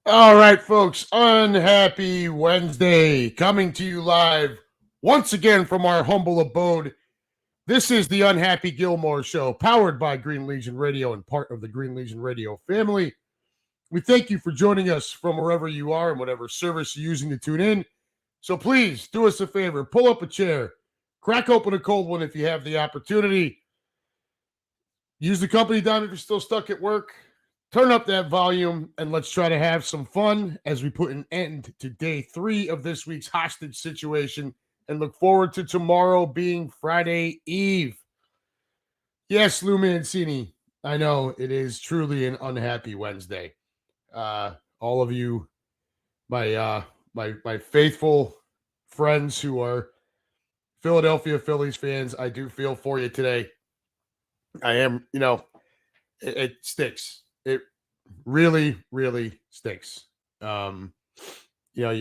All right, folks. Unhappy Wednesday coming to you live once again from our humble abode. This is the Unhappy Gilmore Show, powered by Green Legion Radio and part of the Green Legion Radio family. We thank you for joining us from wherever you are and whatever service you're using to tune in. So please do us a favor, pull up a chair, crack open a cold one if you have the opportunity. Use the company dime if you're still stuck at work. Turn up that volume and let's try to have some fun as we put an end to day 3 of this week's hostage situation and look forward to tomorrow being Friday Eve. Yes, Lou Mancini, I know it is truly an unhappy Wednesday. All of you, my faithful friends who are Philadelphia Phillies fans, I do feel for you today. I am, it sticks. It really, really stinks. You're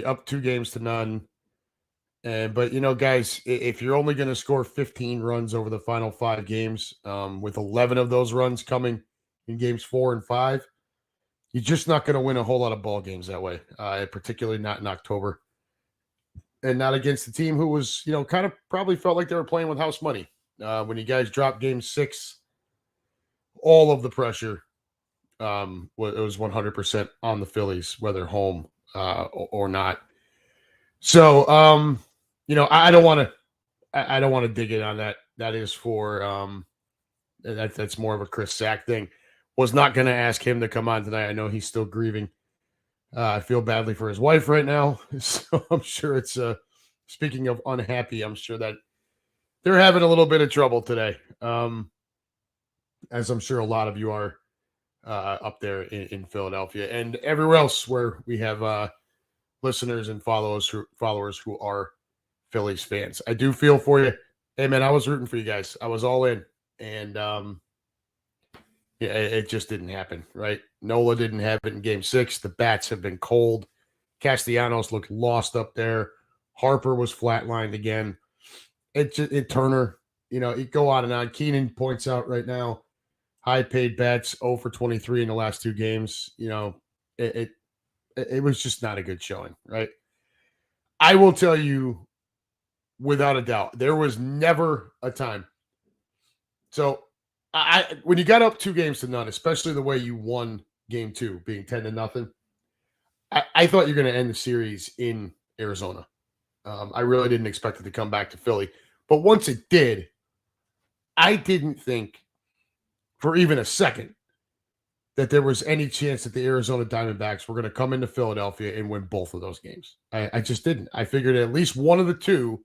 up 2-0. But guys, if you're only going to score 15 runs over the final 5 games, with 11 of those runs coming in games 4 and 5, you're just not going to win a whole lot of ball games that way, particularly not in October. And not against the team who was, kind of probably felt like they were playing with house money. When you guys dropped game 6, all of the pressure it was 100% on the Phillies, whether home or not. So, I don't want to dig in on that. That is for that's more of a Chris Sack thing. Was not going to ask him to come on tonight. I know he's still grieving. I feel badly for his wife right now, so I'm sure it's speaking of unhappy. I'm sure that they're having a little bit of trouble today, as I'm sure a lot of you are. Up there in Philadelphia and everywhere else where we have listeners and followers who are Phillies fans. I do feel for you. Hey, man, I was rooting for you guys. I was all in. And it just didn't happen, right? Nola didn't have it in game 6. The bats have been cold. Castellanos looked lost up there. Harper was flatlined again. Turner, it go on and on. Keenan points out right now, high-paid bats, 0 for 23 in the last 2 games. It was just not a good showing, right? I will tell you, without a doubt, there was never a time. So, when you got up 2-0, especially the way you won game 2, being 10-0, I thought you're going to end the series in Arizona. I really didn't expect it to come back to Philly. But once it did, I didn't think for even a second that there was any chance that the Arizona Diamondbacks were going to come into Philadelphia and win both of those games. I just didn't. I figured at least one of the two,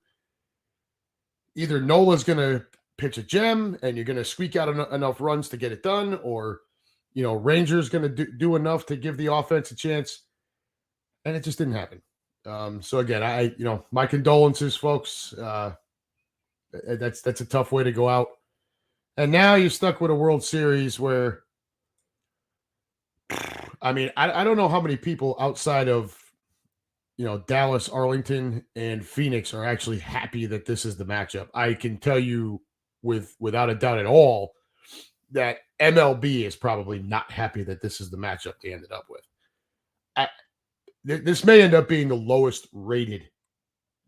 either Nola's going to pitch a gem and you're going to squeak out enough runs to get it done, or, Rangers going to do enough to give the offense a chance. And it just didn't happen. So again, my condolences, folks. That's a tough way to go out. And now you're stuck with a World Series where, I don't know how many people outside of, Dallas, Arlington, and Phoenix are actually happy that this is the matchup. I can tell you without a doubt at all that MLB is probably not happy that this is the matchup they ended up with. This may end up being the lowest rated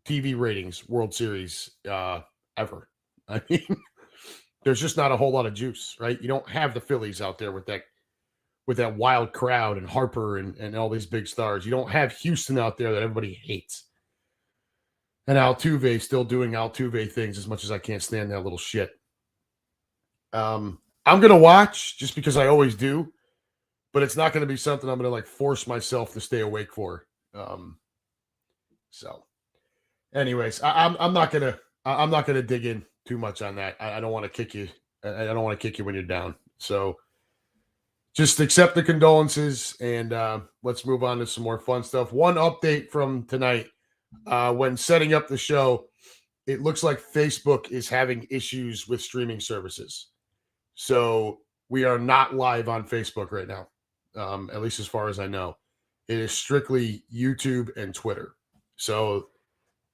TV ratings World Series ever. There's just not a whole lot of juice, right? You don't have the Phillies out there with that wild crowd and Harper and all these big stars. You don't have Houston out there that everybody hates. And Altuve still doing Altuve things as much as I can't stand that little shit. I'm going to watch just because I always do, but it's not going to be something I'm going to force myself to stay awake for. So anyways, I'm not going to dig in too much on that. I don't want to kick you. I don't want to kick you when you're down. So just accept the condolences and let's move on to some more fun stuff. One update from tonight. When setting up the show, it looks like Facebook is having issues with streaming services. So we are not live on Facebook right now, at least as far as I know. It is strictly YouTube and Twitter. So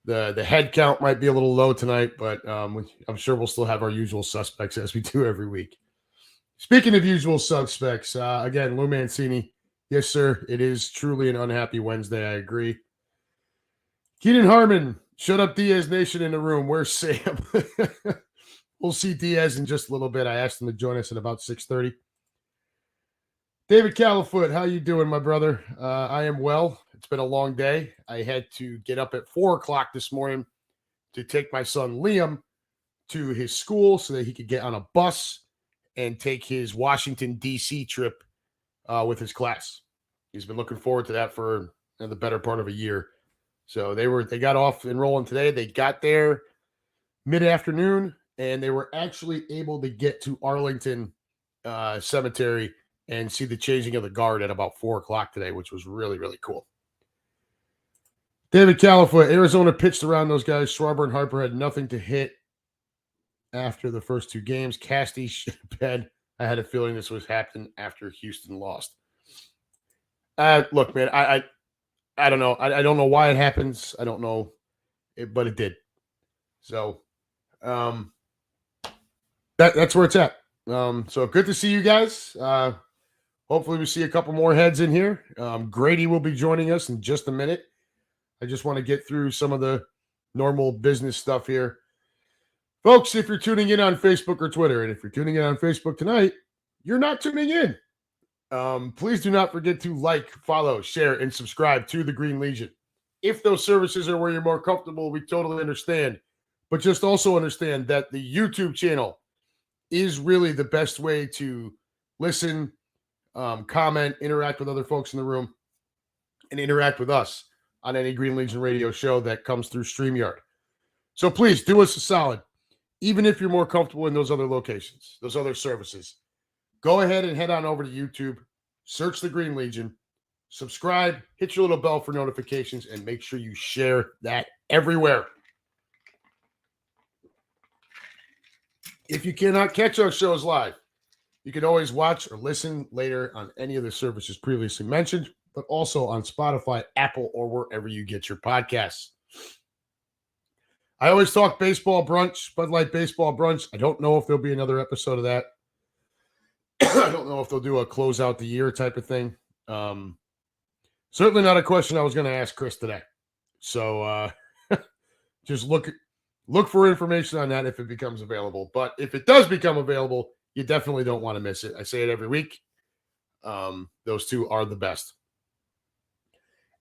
the head count might be a little low tonight, but I'm sure we'll still have our usual suspects as we do every week. Speaking of usual suspects, again, Lou Mancini, Yes, sir. It is truly an unhappy Wednesday. I agree. Keenan Harmon, shut up Diaz Nation in the room. Where's Sam? We'll see Diaz in just a little bit. I asked him to join us at about 6:30. David Califoot, how you doing, my brother? I am well. It's been a long day. I had to get up at 4 o'clock this morning to take my son Liam to his school so that he could get on a bus and take his Washington, D.C. trip with his class. He's been looking forward to that for the better part of a year. So they got off and rolling today. They got there mid-afternoon, and they were actually able to get to Arlington Cemetery and see the changing of the guard at about 4 o'clock today, which was really, really cool. David Califoot, Arizona pitched around those guys. Schwarber and Harper had nothing to hit after the first two games. Casty should have been. I had a feeling this was happening after Houston lost. Look, man, I don't know. I don't know why it happens. I don't know, but it did. So that's where it's at. So good to see you guys. Hopefully we see a couple more heads in here. Grady will be joining us in just a minute. I just want to get through some of the normal business stuff here. Folks, if you're tuning in on Facebook or Twitter, and if you're tuning in on Facebook tonight, you're not tuning in. Please do not forget to like, follow, share, and subscribe to the Green Legion. If those services are where you're more comfortable, we totally understand. But just also understand that the YouTube channel is really the best way to listen, comment, interact with other folks in the room, and interact with us on any Green Legion radio show that comes through StreamYard. So please do us a solid. Even if you're more comfortable in those other locations, those other services, go ahead and head on over to YouTube, search the Green Legion, subscribe, hit your little bell for notifications, and make sure you share that everywhere. If you cannot catch our shows live, you can always watch or listen later on any of the services previously mentioned, but also on Spotify, Apple, or wherever you get your podcasts. I always talk baseball brunch, Bud Light baseball brunch. I don't know if there'll be another episode of that. I don't know if they'll do a close out the year type of thing. Certainly not a question I was going to ask Chris today. So just look for information on that if it becomes available. But if it does become available, you definitely don't want to miss it. I say it every week. Those two are the best.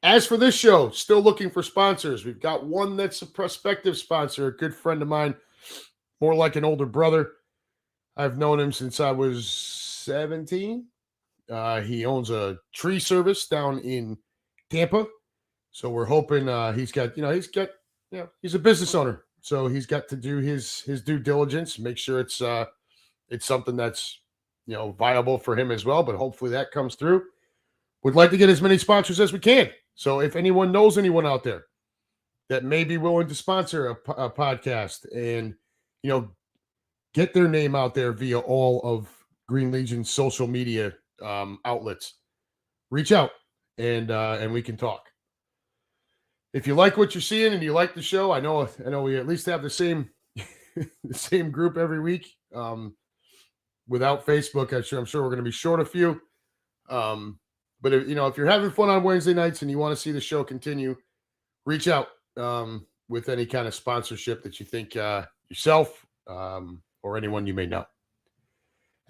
As for this show, still looking for sponsors. We've got one that's a prospective sponsor, a good friend of mine, more like an older brother. I've known him since I was 17. He owns a tree service down in Tampa. So we're hoping he's a business owner. So he's got to do his due diligence, make sure it's something that's, viable for him as well. But hopefully that comes through. We'd like to get as many sponsors as we can. So if anyone knows anyone out there that may be willing to sponsor a podcast and, get their name out there via all of Green Legion's social media outlets, reach out and we can talk. If you like what you're seeing and you like the show, I know we at least have the same the same group every week. Without Facebook, I'm sure we're going to be short a few. But if you're having fun on Wednesday nights and you want to see the show continue, reach out with any kind of sponsorship that you think yourself or anyone you may know.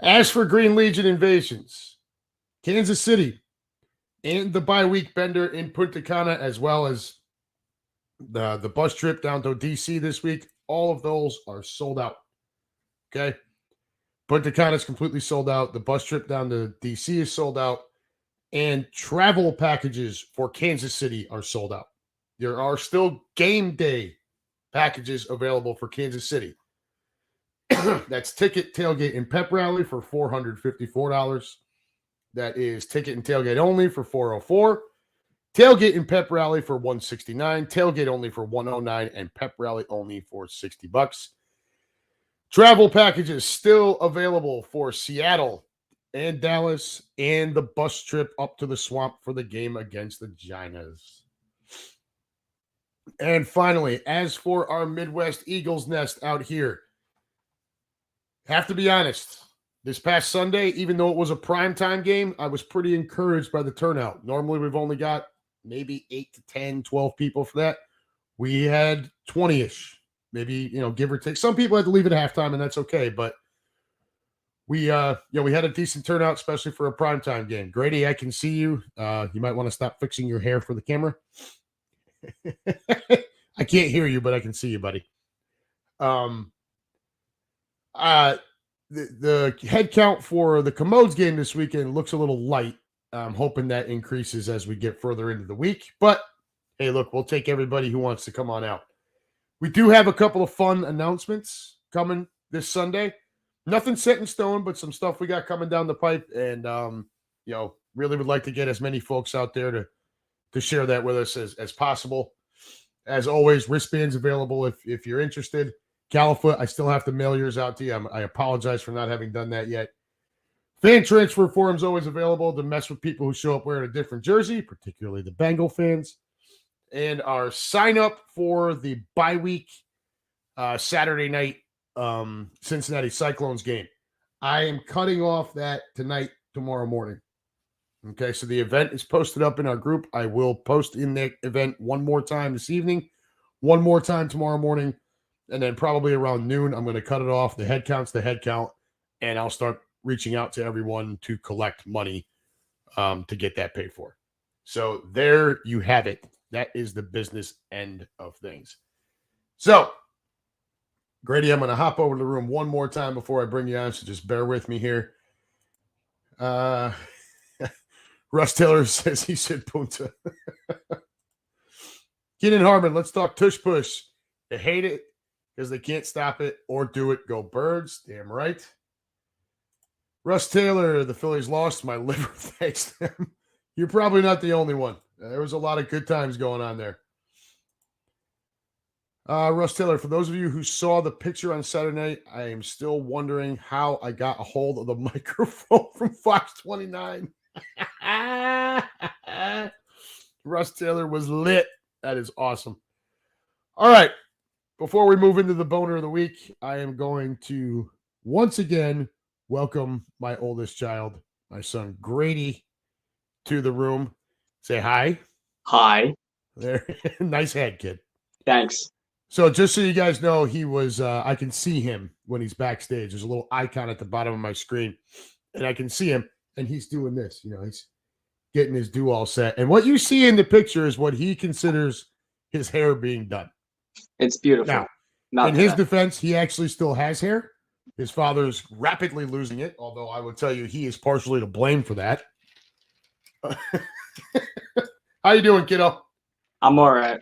As for Green Legion invasions, Kansas City and the bye-week bender in Punta Cana, as well as the bus trip down to DC this week, all of those are sold out. Okay? Punta Cana is completely sold out. The bus trip down to DC is sold out. And travel packages for Kansas City are sold out. There are still game day packages available for Kansas City. That's ticket, tailgate, and pep rally for $454. That is ticket and tailgate only for $404. Tailgate and pep rally for $169. Tailgate only for $109, and pep rally only for $60. Travel packages still available for Seattle and Dallas and the bus trip up to the Swamp for the game against the Giants. And finally, as for our Midwest Eagles nest out here, have to be honest, this past Sunday, even though it was a primetime game, I was pretty encouraged by the turnout. Normally, we've only got maybe 8 to 10, 12 people for that. We had 20-ish, maybe, give or take. Some people had to leave at halftime, and that's okay. But we had a decent turnout, especially for a primetime game. Grady, I can see you. You might want to stop fixing your hair for the camera. I can't hear you, but I can see you, buddy. The head count for the Commodes game this weekend looks a little light. I'm hoping that increases as we get further into the week. But hey, look, we'll take everybody who wants to come on out. We do have a couple of fun announcements coming this Sunday. Nothing set in stone, but some stuff we got coming down the pipe. And, really would like to get as many folks out there to share that with us as possible. As always, wristbands available if you're interested. Califoot, I still have to mail yours out to you. I apologize for not having done that yet. Fan transfer forms always available to mess with people who show up wearing a different jersey, particularly the Bengal fans. And our sign up for the bye week Saturday night Cincinnati Cyclones game. I am cutting off that tomorrow morning. Okay, so the event is posted up in our group. I will post in the event one more time this evening, one more time tomorrow morning. And then probably around noon, I'm going to cut it off. The head count's the head count. And I'll start reaching out to everyone to collect money to get that paid for. So there you have it. That is the business end of things. So, Grady, I'm going to hop over to the room one more time before I bring you on. So just bear with me here. Russ Taylor says he said Punta. Keenan Harmon, let's talk tush push. They hate it because they can't stop it or do it. Go Birds. Damn right. Russ Taylor, the Phillies lost. My liver thanks them. You're probably not the only one. There was a lot of good times going on there. Russ Taylor, for those of you who saw the picture on Saturday night, I am still wondering how I got a hold of the microphone from Fox 29. Russ Taylor was lit. That is awesome. All right. Before we move into the boner of the week, I am going to once again welcome my oldest child, my son Grady, to the room. Say hi. Hi. There. Nice head, kid. Thanks. So just so you guys know, he was, I can see him when he's backstage. There's a little icon at the bottom of my screen, and I can see him, and he's doing this. He's getting his do all set. And what you see in the picture is what he considers his hair being done. It's beautiful. Now, in his defense, he actually still has hair. His father's rapidly losing it, although I would tell you he is partially to blame for that. How you doing, kiddo? I'm all right.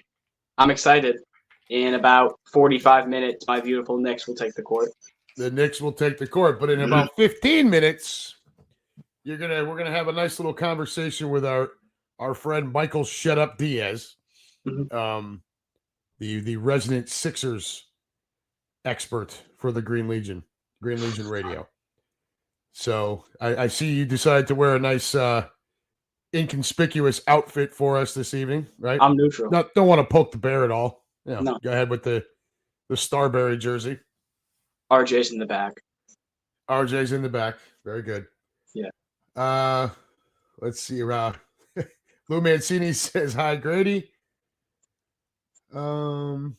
I'm excited. In about 45 minutes, my beautiful Knicks will take the court. The Knicks will take the court, but in about 15 minutes, we're gonna have a nice little conversation with our friend Michael Shut Up Diaz, the resident Sixers expert for the Green Legion Radio. So I see you decided to wear a nice inconspicuous outfit for us this evening, right? I'm neutral. Don't want to poke the bear at all. No. Go ahead with the Starberry jersey. RJ's in the back. RJ's in the back. Very good. Yeah. Let's see. Lou Mancini says hi, Grady. And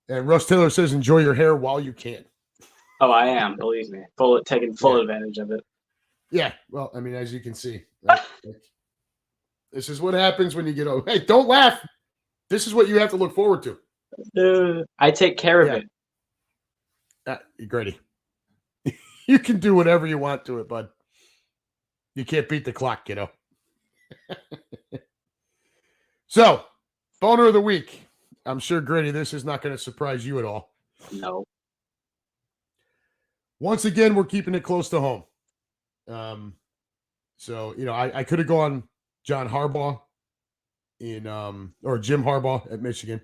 Russ Taylor says enjoy your hair while you can. Oh, I am. Believe me, taking full advantage of it. Yeah. Well, I mean, as you can see, right? This is what happens when you get old. Hey, don't laugh. This is what you have to look forward to. I take care of it. Grady, you can do whatever you want to it, bud. You can't beat the clock, kiddo. So, boner of the week. I'm sure, Grady, this is not going to surprise you at all. No. Once again, we're keeping it close to home. So, I could have gone John Harbaugh or Jim Harbaugh at Michigan.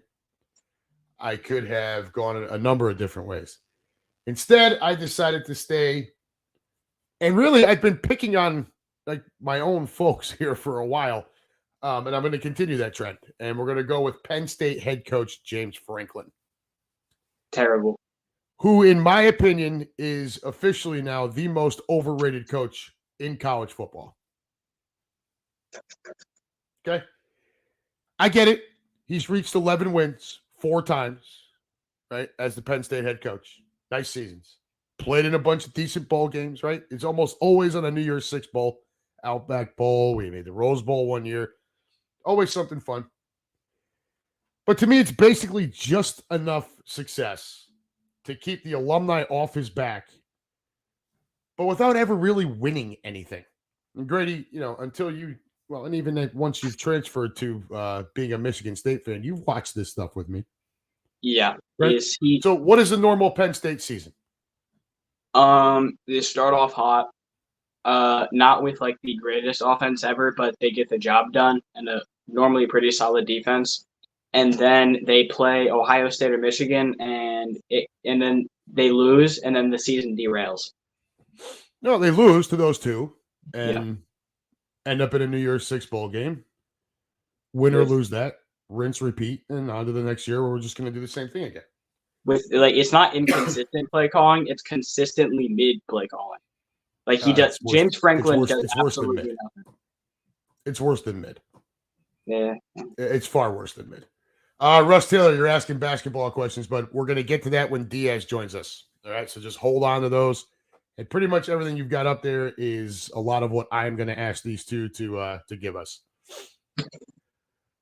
I could have gone a number of different ways. Instead, I decided to stay. And really, I've been picking on my own folks here for a while. And I'm going to continue that trend. And we're going to go with Penn State head coach James Franklin. Terrible. who, in my opinion, is officially now the most overrated coach in college football. Okay. I get it. He's reached 11 wins 4 times, right, as the Penn State head coach. Nice seasons. Played in a bunch of decent bowl games, right? It's almost always on a New Year's Six bowl, Outback Bowl. We made the Rose Bowl one year. Always something fun. But to me, it's basically just enough success to keep the alumni off his back, but without ever really winning anything. And Grady, until you, well, and even once you've transferred to being a Michigan State fan, you've watched this stuff with me. Yeah. Right? So what is a normal Penn State season? They start off hot. Not with like the greatest offense ever, but they get the job done and a normally pretty solid defense. And then they play Ohio State or Michigan, and then they lose, and then the season derails. No, they lose to those two and end up in a New Year's Six bowl game. Win or lose that, rinse, repeat, and on to the next year where we're just going to do the same thing again. With it's not inconsistent play calling; it's consistently mid play calling. Like he does. James Franklin does absolutely nothing. It's worse than mid. Yeah, it's far worse than mid. Russ Taylor, you're asking basketball questions, but we're going to get to that when Diaz joins us. All right, so just hold on to those. And pretty much everything you've got up there is a lot of what I'm going to ask these two to give us.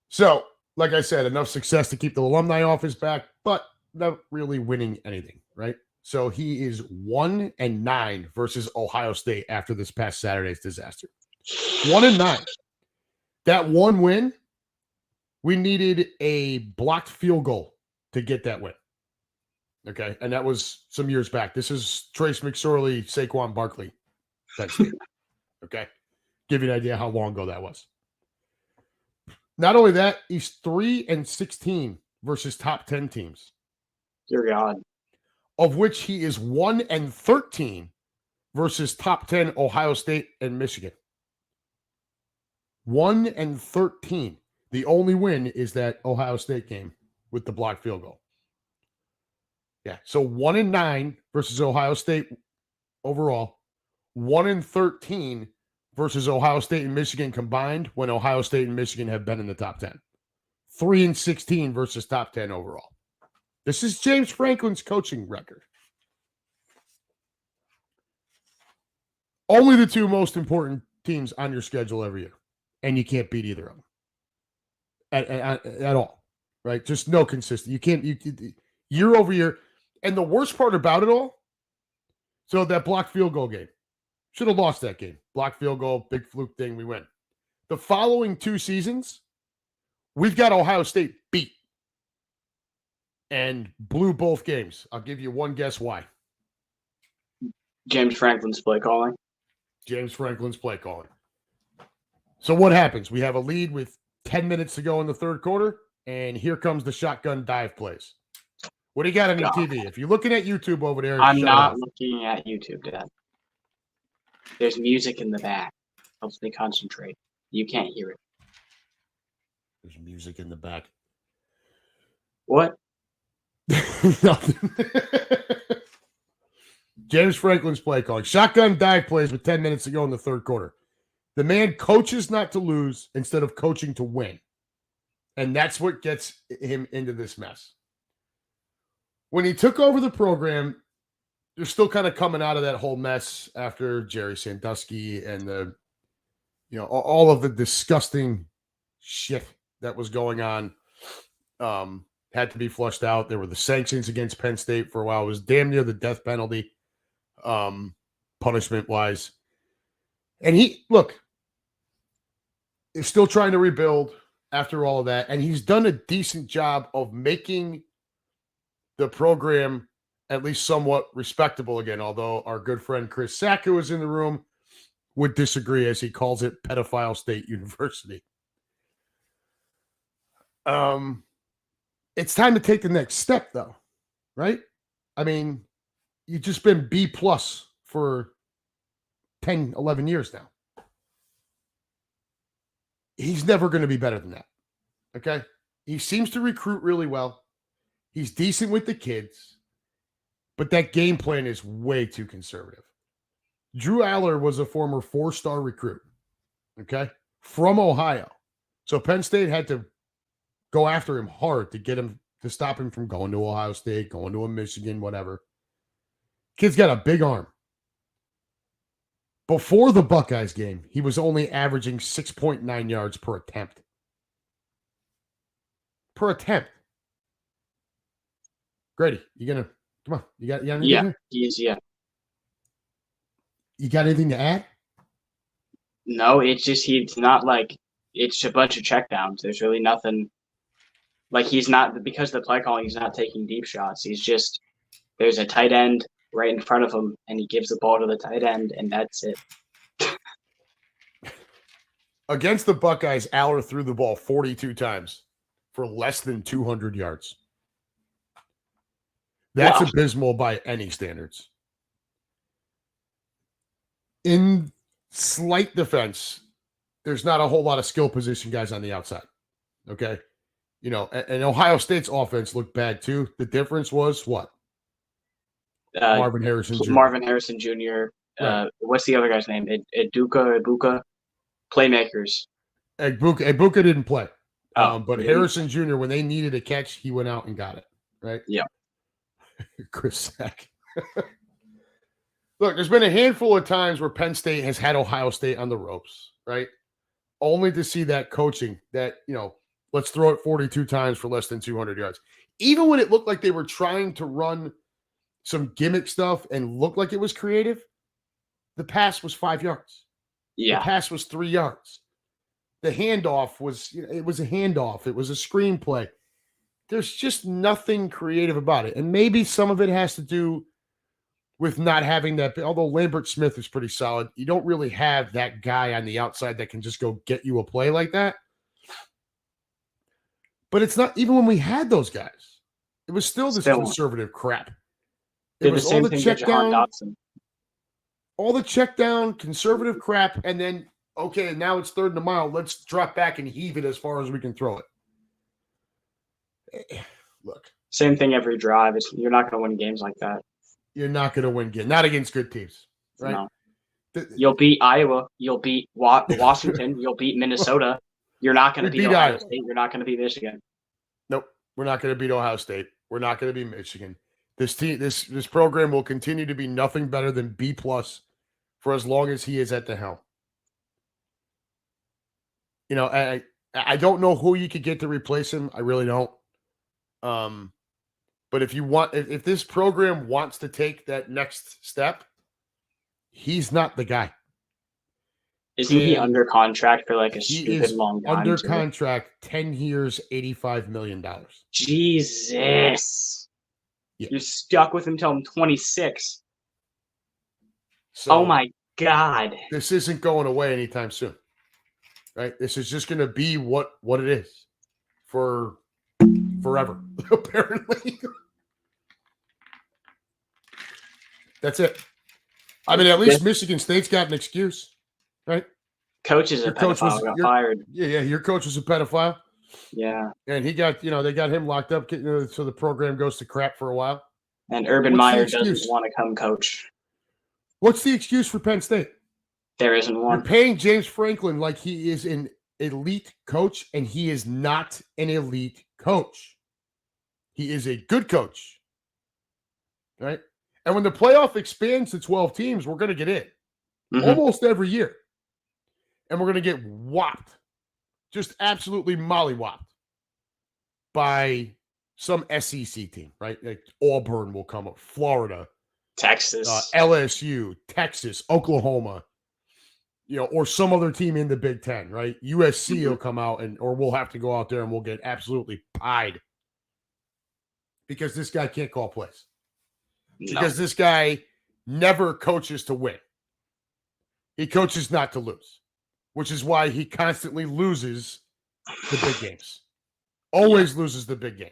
So, like I said, enough success to keep the alumni off his back, but not really winning anything, right? So he is 1-9 versus Ohio State after this past Saturday's disaster. 1-9. That one win, we needed a blocked field goal to get that win. Okay, and that was some years back. This is Trace McSorley, Saquon Barkley. Okay, give you an idea how long ago that was. Not only that, he's 3-16 versus top 10 teams. Dear God. Of which he is 1-13 versus top 10 Ohio State and Michigan. 1-13. The only win is that Ohio State game with the blocked field goal. Yeah, so 1-9 versus Ohio State overall. 1-13 versus Ohio State and Michigan combined when Ohio State and Michigan have been in the top 10. 3-16 versus top 10 overall. This is James Franklin's coaching record. Only the two most important teams on your schedule every year. And you can't beat either of them at all, right? Just no consistency. You can't, year over year. And the worst part about it all, so that blocked field goal game, should have lost that game. Blocked field goal, big fluke thing, we win. The following 2 seasons, we've got Ohio State beat and blew both games. I'll give you one guess why. James Franklin's play calling. James Franklin's play calling. So what happens? We have a lead with 10 minutes to go in the third quarter, and here comes the shotgun dive plays. What do you got on your TV? If you're looking at YouTube over there, I'm not looking at YouTube, Dad. There's music in the back. Helps me concentrate. You can't hear it. There's music in the back. What? Nothing. James Franklin's play calling. Shotgun dive plays with 10 minutes to go in the third quarter. The man coaches not to lose instead of coaching to win. And that's what gets him into this mess. When he took over the program, they're still kind of coming out of that whole mess after Jerry Sandusky and all of the disgusting shit that was going on had to be flushed out. There were the sanctions against Penn State for a while. It was damn near the death penalty, punishment-wise. And he is still trying to rebuild after all of that. And he's done a decent job of making the program at least somewhat respectable again, although our good friend Chris Sack, who was in the room, would disagree, as he calls it, Pedophile State University. It's time to take the next step, though, right? I mean, you've just been B+ for 10, 11 years now. He's never going to be better than that, okay? He seems to recruit really well. He's decent with the kids. But that game plan is way too conservative. Drew Aller was a former 4-star recruit, okay, from Ohio. So Penn State had to go after him hard to get him to stop him from going to Ohio State, going to a Michigan, whatever. Kid's got a big arm. Before the Buckeyes game, he was only averaging 6.9 yards per attempt. Per attempt. Grady, come on. You got anything Yeah, here? yeah. You got anything to add? No, it's just he's not like it's a bunch of checkdowns. There's really nothing like he's not because of the play calling. He's not taking deep shots. He's just there's a tight end right in front of him, and he gives the ball to the tight end, and that's it. Against the Buckeyes, Aller threw the ball 42 times for less than 200 yards. That's abysmal by any standards. In slight defense, there's not a whole lot of skill position guys on the outside. Okay. You know, and Ohio State's offense looked bad too. The difference was what? Marvin Harrison Jr. Marvin Harrison Jr. Right. What's the other guy's name? Ibuka. Playmakers. Ibuka didn't play. But really? Harrison Jr., when they needed a catch, he went out and got it. Right? Yeah. Chris Sack. Look, there's been a handful of times where Penn State has had Ohio State on the ropes, right? Only to see that coaching that, you know, let's throw it 42 times for less than 200 yards. Even when it looked like they were trying to run some gimmick stuff and looked like it was creative, the pass was 5 yards. Yeah. The pass was 3 yards. The handoff was, you know, it was a handoff. It was a screenplay. There's just nothing creative about it. And maybe some of it has to do with not having that. Although Lambert Smith is pretty solid, you don't really have that guy on the outside that can just go get you a play like that. But it's not, even when we had those guys, it was still this conservative crap. It was all the check down, all the check down, conservative crap, and then, okay, now it's 3rd and a mile. Let's drop back and heave it as far as we can throw it. Look. Same thing every drive. You're not going to win games like that. You're not going to win games. Not against good teams, right? No. You'll beat Iowa. You'll beat Washington. You'll beat Minnesota. You're not going to beat Ohio State. You're not going to beat Michigan. Nope. We're not going to beat Ohio State. We're not going to beat Michigan. This program will continue to be nothing better than B+ for as long as he is at the helm. You know, I don't know who you could get to replace him. I really don't. But if this program wants to take that next step, he's not the guy. Isn't he under contract for like a stupid long time? Under contract, 10 years, $85 million. Jesus. Yeah. You're stuck with him till I'm 26. So oh my God. This isn't going away anytime soon. Right? This is just going to be what it is for forever, apparently. That's it. I mean, at least Michigan State's got an excuse, right? Coach is a pedophile, got fired. Yeah, your coach was a pedophile. Yeah. And he got, they got him locked up, so the program goes to crap for a while. And Urban Meyer doesn't want to come coach. What's the excuse for Penn State? There isn't one. You're paying James Franklin like he is an elite coach, and he is not an elite coach. He is a good coach, right? And when the playoff expands to 12 teams, we're going to get in almost every year. And we're going to get whopped, just absolutely mollywopped by some SEC team, right? Like Auburn will come up, Florida, Texas, LSU, Texas, Oklahoma, or some other team in the Big Ten, right? USC will come out or we'll have to go out there and we'll get absolutely pied because this guy can't call plays. No. Because this guy never coaches to win. He coaches not to lose, which is why he constantly loses the big games. Always loses the big game.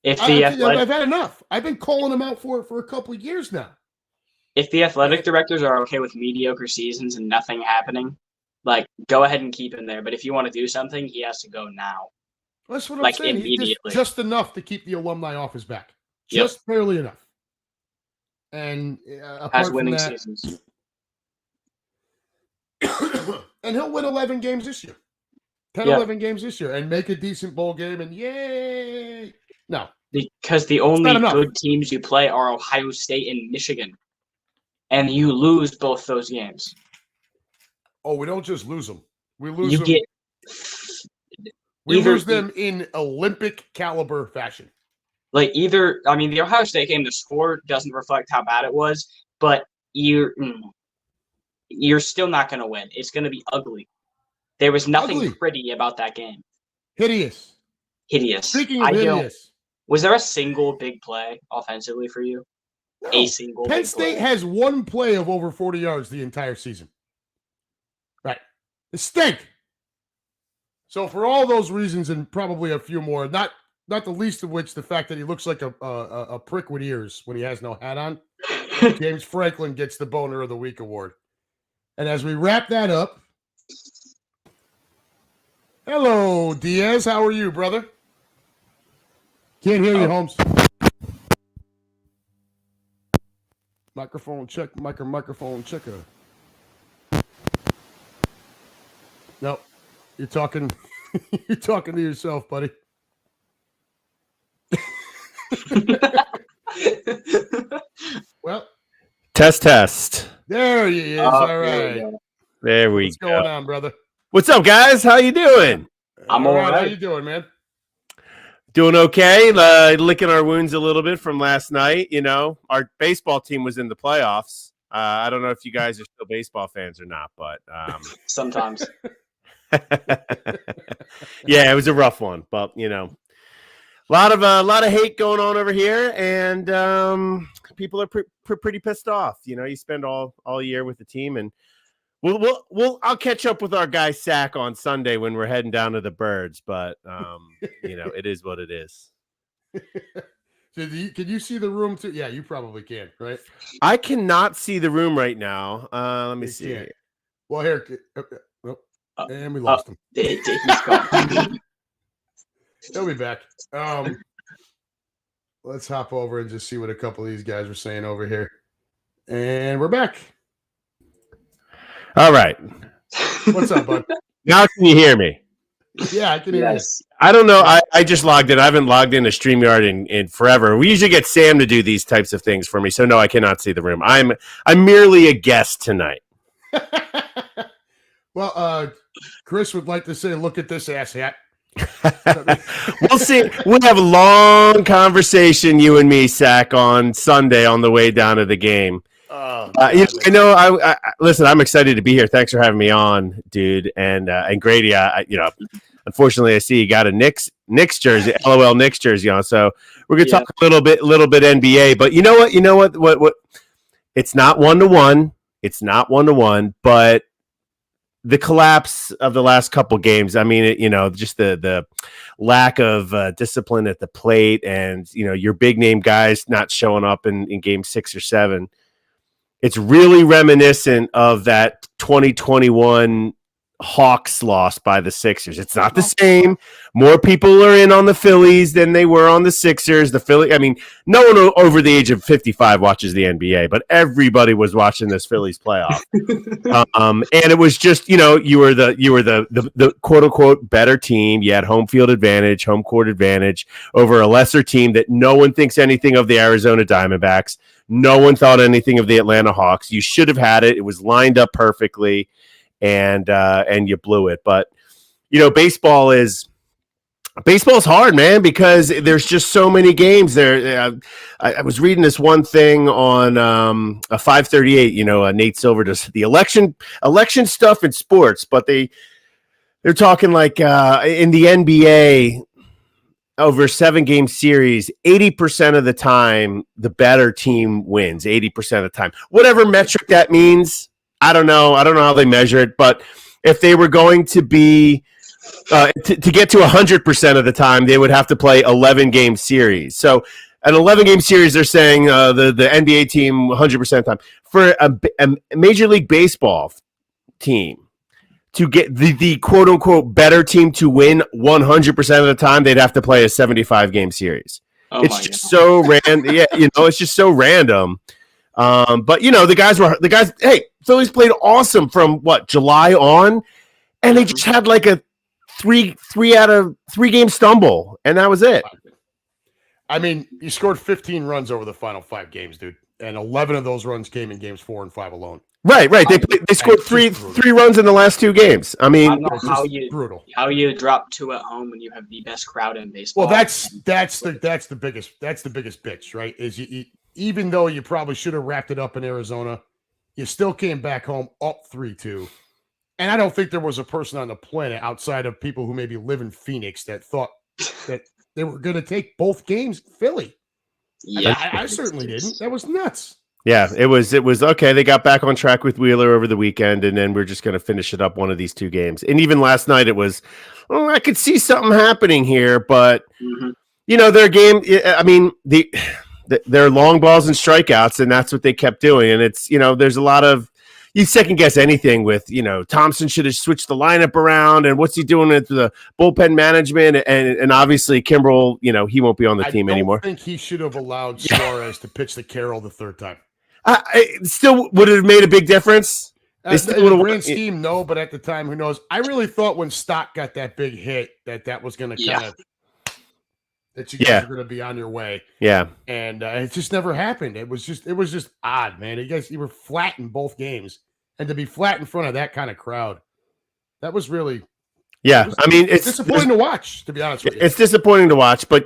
I've had enough. I've been calling him out for a couple of years now. If the athletic directors are okay with mediocre seasons and nothing happening, like, go ahead and keep him there. But if you want to do something, he has to go now. That's what I'm saying. Immediately. Just enough to keep the alumni off his back. just barely enough. And apart Has from winning that, seasons. and he'll win 11 games this year. 10, 11 games this year and make a decent bowl game and yay. No. Because the only good teams you play are Ohio State and Michigan. And you lose both those games. Oh, we don't just lose them. We lose them. We lose them in Olympic caliber fashion. The Ohio State game, the score doesn't reflect how bad it was, but you're still not going to win. It's going to be ugly. There was nothing pretty about that game. Hideous. Speaking of hideous. Was there a single big play offensively for you? No. A single Penn big State play? has one play of over 40 yards the entire season. Right. It stink. So for all those reasons and probably a few more, not the least of which the fact that he looks like a prick with ears when he has no hat on, James Franklin gets the Boner of the Week award. And as we wrap that up, hello, Diaz. How are you, brother? Can't hear you, Holmes. Microphone check. Microphone checker. Nope. You're talking. You're talking to yourself, buddy. Well, test. There he is. All right. There we go. What's going on, brother? What's up, guys? How you doing? I'm all right. How you doing, man? Doing okay. Licking our wounds a little bit from last night. You know, our baseball team was in the playoffs. I don't know if you guys are still baseball fans or not, but sometimes. Yeah, it was a rough one, but you know, a lot of hate going on over here, and people are pretty pissed off. You know, you spend all year with the team, and I'll catch up with our guy Sack on Sunday when we're heading down to the Birds, but you know, it is what it is. So can you see the room too? Yeah, you probably can, right? I cannot see the room right now. Let me see. Can't. Well, here, and we lost him. He's gone. He'll be back. Let's hop over and just see what a couple of these guys are saying over here. And we're back. All right. What's up, bud? Now can you hear me? Yeah, I can hear you. I don't know. I just logged in. I haven't logged into StreamYard in forever. We usually get Sam to do these types of things for me. So no, I cannot see the room. I'm merely a guest tonight. Well, Chris would like to say, look at this ass hat. We'll see. We'll have a long conversation, you and me, Sack, on Sunday on the way down to the game. I know. Listen. I'm excited to be here. Thanks for having me on, dude. And Grady, unfortunately, I see you got a Knicks jersey, LOL Knicks jersey on. So we're gonna talk a little bit NBA. But you know what? What? It's not 1-to-1. It's not 1-to-1. But the collapse of the last couple games. I mean, just the lack of discipline at the plate, and your big name guys not showing up in game 6 or 7. It's really reminiscent of that 2021 Hawks loss by the Sixers. It's not the same. More people are in on the Phillies than they were on the Sixers. The Philly, I mean, no one over the age of 55 watches the NBA, but everybody was watching this Phillies playoff. And it was just, you were the quote unquote better team. You had home field advantage, home court advantage over a lesser team that no one thinks anything of, the Arizona Diamondbacks. No one thought anything of the Atlanta Hawks. You should have had it. It was lined up perfectly, and you blew it. But baseball is hard, man, because there's just so many games there. I was reading this one thing on a 538. Nate Silver does the election stuff in sports, but they're talking like in the NBA. Over a 7-game series, 80% of the time, the better team wins. 80% of the time, whatever metric that means, I don't know how they measure it. But if they were going to be to get to 100% of the time, they would have to play 11-game series. So an 11-game series, they're saying the NBA team 100% of the time. For a Major League Baseball team, to get the quote-unquote better team to win 100% of the time, they'd have to play a 75-game series. Oh It's my just God. so random. Yeah, it's just so random. But the guys. Hey, Phillies played awesome from July on, and they just had like a three out of 3 game stumble, and that was it. I mean, you scored 15 runs over the final 5 games, dude, and 11 of those runs came in games 4 and 5 alone. Right. They scored three runs in the last 2 games. I mean, I don't know brutal. How you drop 2 at home when you have the best crowd in baseball? Well, that's the biggest bitch, right? Is you even though you probably should have wrapped it up in Arizona, you still came back home up 3-2. And I don't think there was a person on the planet outside of people who maybe live in Phoenix that thought that they were going to take both games Philly. Yeah, I certainly didn't. That was nuts. Yeah, it was okay. They got back on track with Wheeler over the weekend, and then we're just going to finish it up one of these 2 games. And even last night, it was, I could see something happening here, but their game. I mean, their long balls and strikeouts, and that's what they kept doing. And it's there's a lot of you second guess anything with Thompson should have switched the lineup around, and what's he doing with the bullpen management, and obviously Kimbrel, he won't be on the team anymore. I think he should have allowed Suarez to pitch the Carroll the 3rd time. It still would have made a big difference. In the grand scheme, no, but at the time, who knows? I really thought when Stock got that big hit that was going to kind of that you guys were going to be on your way. Yeah, and it just never happened. It was just odd, man. You were flat in both games, and to be flat in front of that kind of crowd, that was really. Yeah, I mean, it's disappointing to watch. To be honest with you, it's disappointing to watch, but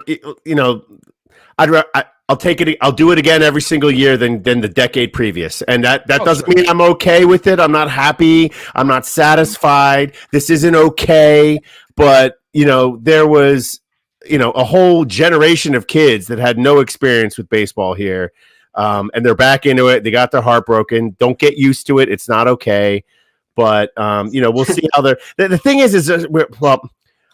I'll take it. I'll do it again every single year than the decade previous. And that doesn't mean I'm okay with it. I'm not happy. I'm not satisfied. This isn't okay. But, there was, a whole generation of kids that had no experience with baseball here. And they're back into it. They got their heart broken. Don't get used to it. It's not okay. But, we'll see how the thing is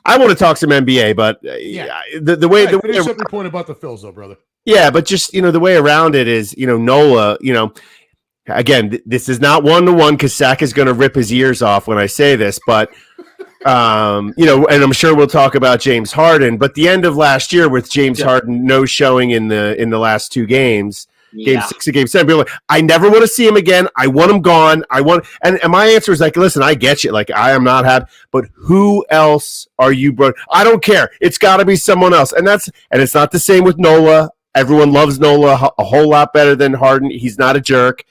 I want to talk some NBA, but the way finish up your point about the Phils, though, brother. Yeah, but just the way around it is Nola. Again, this is not 1-to-1 because Sack is going to rip his ears off when I say this, but and I'm sure we'll talk about James Harden. But the end of last year with James Harden no showing in the last 2 games. Game 6 and Game 7. People are like, I never want to see him again. I want him gone. And my answer is like, listen, I get you. Like, I am not happy, but who else are you, bro? I don't care. It's got to be someone else. And it's not the same with Nola. Everyone loves Nola a whole lot better than Harden. He's not a jerk,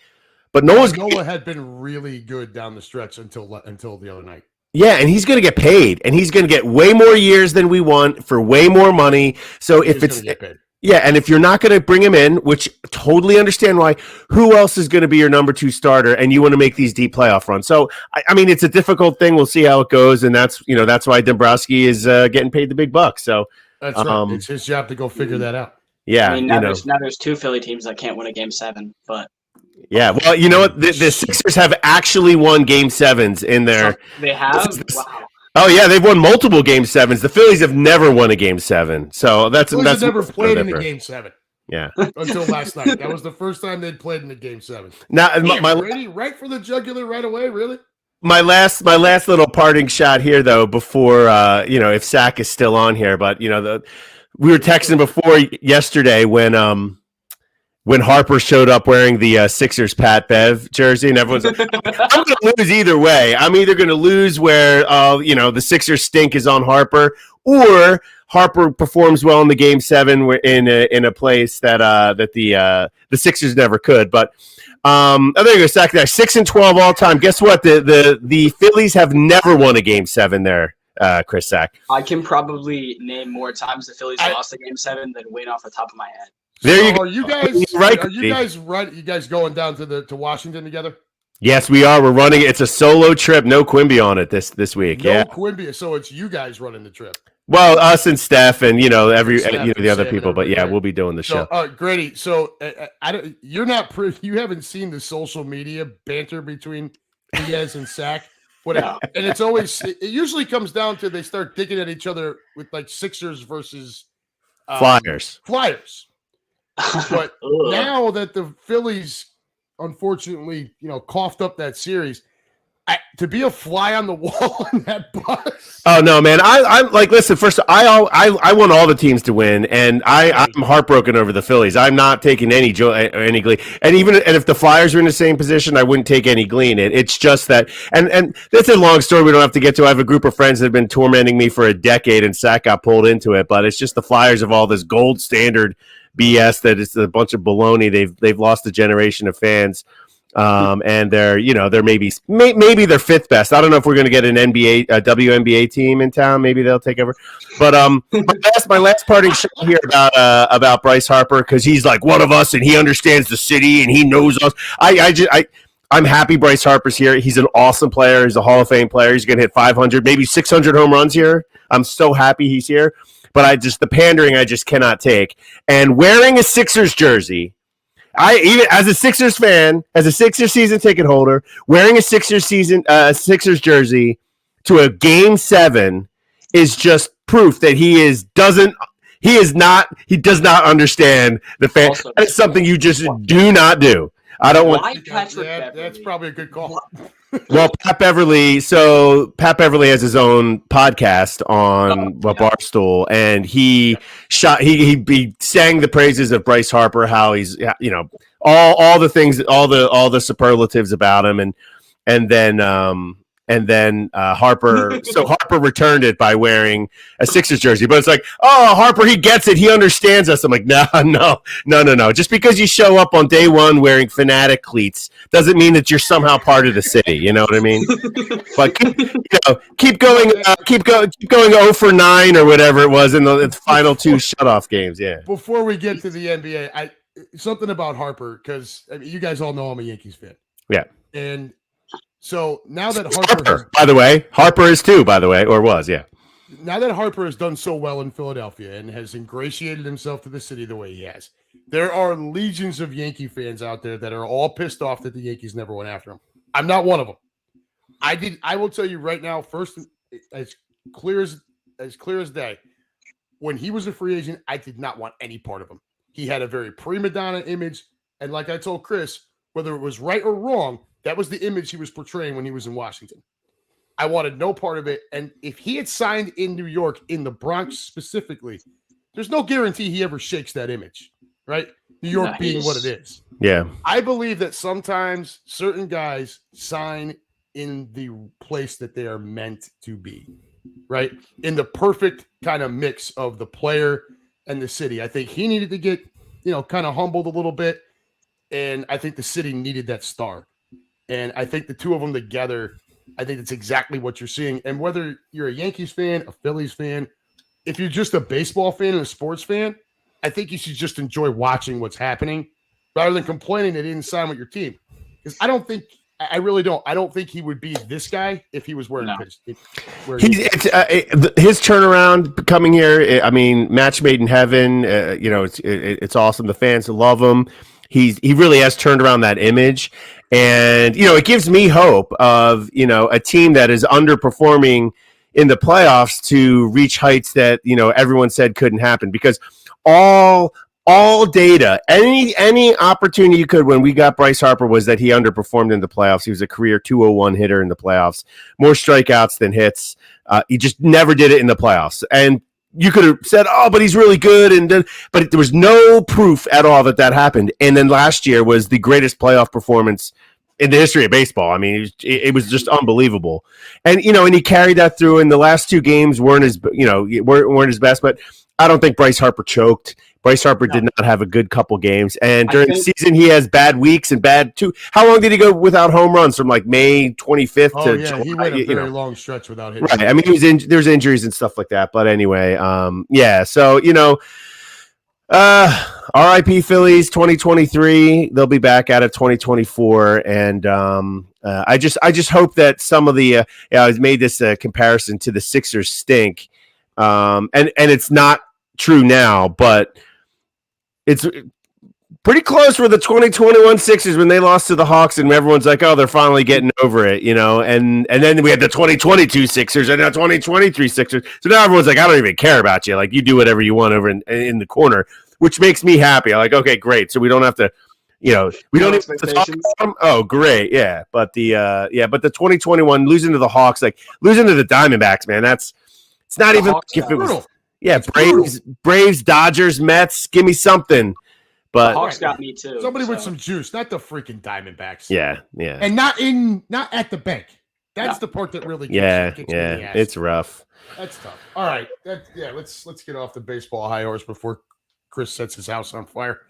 but Nola had been really good down the stretch until the other night. Yeah, and he's going to get paid, and he's going to get way more years than we want for way more money. So if you're not going to bring him in, which totally understand why, who else is going to be your number 2 starter? And you want to make these deep playoff runs. So I mean, it's a difficult thing. We'll see how it goes, and that's why Dombrowski is getting paid the big bucks. So that's right. It's his job to go figure that out. Yeah, I mean, there's 2 Philly teams that can't win a Game 7, but yeah. Well, you know what? The Sixers have actually won Game 7s in their. They have. Wow. Oh yeah, they've won multiple Game 7s. The Phillies have never won a Game 7, so that's never played in a Game 7. Yeah, until last night. That was the first time they'd played in a Game 7. Now, Grady, right for the jugular right away, really. My last little parting shot here, though, before if Sack is still on here, but we were texting before yesterday when Harper showed up wearing the Sixers Pat Bev jersey, and everyone's like, I'm going to lose either way. I'm either going to lose where the Sixers stink is on Harper, or Harper performs well in the Game 7 in a place that the Sixers never could. But there you go, Sack. There, 6-12 all time. Guess what? The Phillies have never won a Game 7 there. Chris Sack. I can probably name more times the Phillies lost a Game 7 than win off the top of my head. There you go. Are you guys right? Are you guys right? You guys going down to Washington together? Yes, we are. We're running. It's a solo trip. No Quimby on it this week. No Quimby. So it's you guys running the trip. Well, us and Steph and the other people, but yeah, we'll be doing the show. Grady. So you're not you haven't seen the social media banter between Diaz and Sack. And it usually comes down to they start digging at each other with like Sixers versus Flyers. But now that the Phillies, unfortunately, coughed up that series, To be a fly on the wall on that bus. Oh no, man! I'm like, listen. First, I want all the teams to win, and I'm heartbroken over the Phillies. I'm not taking any joy or any glee, and if the Flyers are in the same position, I wouldn't take any glee in it. It's just that, and that's a long story we don't have to get to. I have a group of friends that have been tormenting me for a decade, and Sack got pulled into it. But it's just the Flyers of all this gold standard BS that it's a bunch of baloney. They've lost a generation of fans. And they're maybe they're fifth best. I don't know if we're going to get an WNBA team in town. Maybe they'll take over. But my last parting shot here about Bryce Harper, because he's like one of us and he understands the city and he knows us. I'm happy Bryce Harper's here. He's an awesome player. He's a Hall of Fame player. He's going to hit 500, maybe 600 home runs here. I'm so happy he's here. But the pandering I just cannot take. And wearing a Sixers jersey. Even as a Sixers fan, as a Sixers season ticket holder, wearing a Sixers jersey to a Game 7 is just proof that he does not understand the fan. Also, that is something you just do not do. I don't want. That's probably a good call. Well, Pat Beverly has his own podcast on Barstool, and he sang the praises of Bryce Harper, how he's all the things, all the superlatives about him, and then Harper. So Harper returned it by wearing a Sixers jersey, but it's like, oh, Harper, he gets it, he understands us. I'm like, no. Just because you show up on day one wearing Fanatic cleats doesn't mean that you're somehow part of the city. You know what I mean? But keep going 0 for 9 or whatever it was in the final 2 shutoff games. Yeah. Before we get to the NBA, something about Harper, because you guys all know I'm a Yankees fan. Yeah. And so now that Harper Harper is too, by the way, or was, yeah. Now that Harper has done so well in Philadelphia and has ingratiated himself to the city the way he has, there are legions of Yankee fans out there that are all pissed off that the Yankees never went after him. I'm not one of them. I will tell you right now, first, as clear as day, when he was a free agent, I did not want any part of him. He had a very prima donna image, and like I told Chris, whether it was right or wrong, that was the image he was portraying when he was in Washington. I wanted no part of it. And if he had signed in New York, in the Bronx specifically, there's no guarantee he ever shakes that image, right? New York being what it is. Yeah. I believe that sometimes certain guys sign in the place that they are meant to be, right? In the perfect kind of mix of the player and the city. I think he needed to get, kind of humbled a little bit. And I think the city needed that star. And I think the two of them together, I think it's exactly what you're seeing. And whether you're a Yankees fan, a Phillies fan, if you're just a baseball fan and a sports fan, I think you should just enjoy watching what's happening rather than complaining that he didn't sign with your team. Because I really don't. I don't think he would be this guy if he was wearing his turnaround coming here. I mean, match made in heaven. It's awesome. The fans love him. He really has turned around that image. And, it gives me hope of, a team that is underperforming in the playoffs to reach heights that, everyone said couldn't happen, because all data, any opportunity you could when we got Bryce Harper was that he underperformed in the playoffs. He was a career 201 hitter in the playoffs, more strikeouts than hits. He just never did it in the playoffs. And you could have said, oh, but he's really good. But there was no proof at all that happened. And then last year was the greatest playoff performance in the history of baseball. I mean, it was just unbelievable. And, and he carried that through. And the last 2 games weren't his best, but I don't think Bryce Harper choked. Bryce Harper did not have a good couple games. And during the season, he has bad weeks and bad too. How long did he go without home runs from like May 25th to July? He went a very long stretch without hitting. Right. I mean, there's injuries and stuff like that. But anyway, So, RIP Phillies 2023. They'll be back at it 2024. And I just hope that some of the I made this comparison to the Sixers stink. And it's not true now, but it's pretty close for the 2021 Sixers when they lost to the Hawks, and everyone's like, oh, they're finally getting over it, and then we had the 2022 Sixers and now 2023 Sixers. So now everyone's like, I don't even care about you. Like, you do whatever you want over in the corner, which makes me happy. I'm like, okay, great. So we don't have to, We don't even have to talk about them. Oh, great, yeah. But the 2021 losing to the Hawks, like losing to the Diamondbacks, man. It's not even like if it was. Yeah, Braves, Dodgers, Mets. Give me something. But the Hawks got me too. Somebody with some juice, not the freaking Diamondbacks. Yeah. And not at the bank. That's the part that really gets me in the ass. It's rough. That's tough. All right. Let's get off the baseball high horse before Chris sets his house on fire.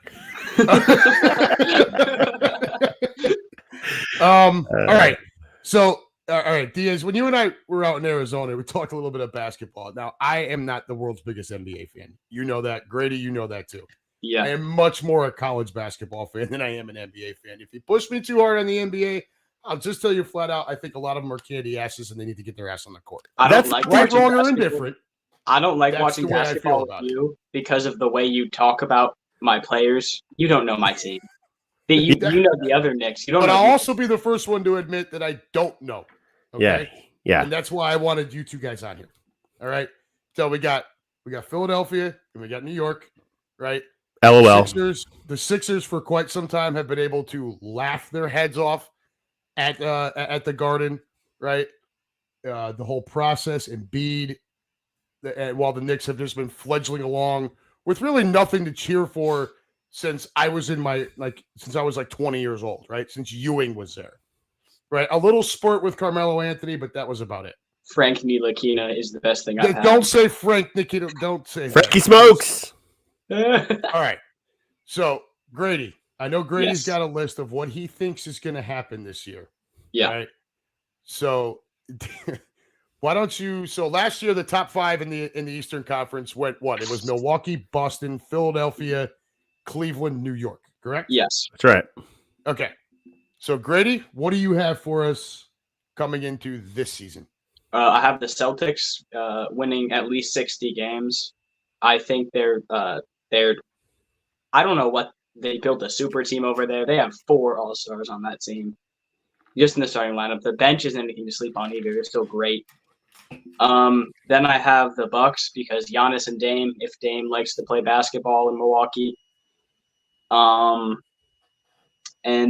All right. So, all right, Diaz, when you and I were out in Arizona, we talked a little bit of basketball. Now, I am not the world's biggest NBA fan. You know that. Grady, you know that too. Yeah. I am much more a college basketball fan than I am an NBA fan. If you push me too hard on the NBA, I'll just tell you flat out, I think a lot of them are candy asses and they need to get their ass on the court. That's like right, wrong, or indifferent. I don't like watching basketball with you because of the way you talk about my players. You don't know my team. You know the other Knicks. You don't. But I'll also be the first one to admit that I don't know. Okay? Yeah. And that's why I wanted you two guys on here. All right. So we got Philadelphia and we got New York, right? LOL. The Sixers for quite some time have been able to laugh their heads off at the Garden, right? The whole process, Embiid, while the Knicks have just been fledgling along with really nothing to cheer for since I was since I was like 20 years old, right? Since Ewing was there, right? A little spurt with Carmelo Anthony, but that was about it. Frank Ntilikina is the best thing I've had. Don't say Frank Ntilikina. Don't say Frankie Smokes. All right. So, Grady, I know Grady's got a list of what he thinks is going to happen this year. Yeah. Right? So, why don't you? So last year, the top 5 in the Eastern Conference went what? It was Milwaukee, Boston, Philadelphia, Cleveland, New York. Correct? Yes, that's right. Okay. So, Grady, what do you have for us coming into this season? I have the Celtics winning at least 60 games. I think they're. I don't know what they built a super team over there. They have 4 all-stars on that team, just in the starting lineup. The bench isn't anything to sleep on either. They're still great. Then I have the Bucks because Giannis and Dame. If Dame likes to play basketball in Milwaukee. And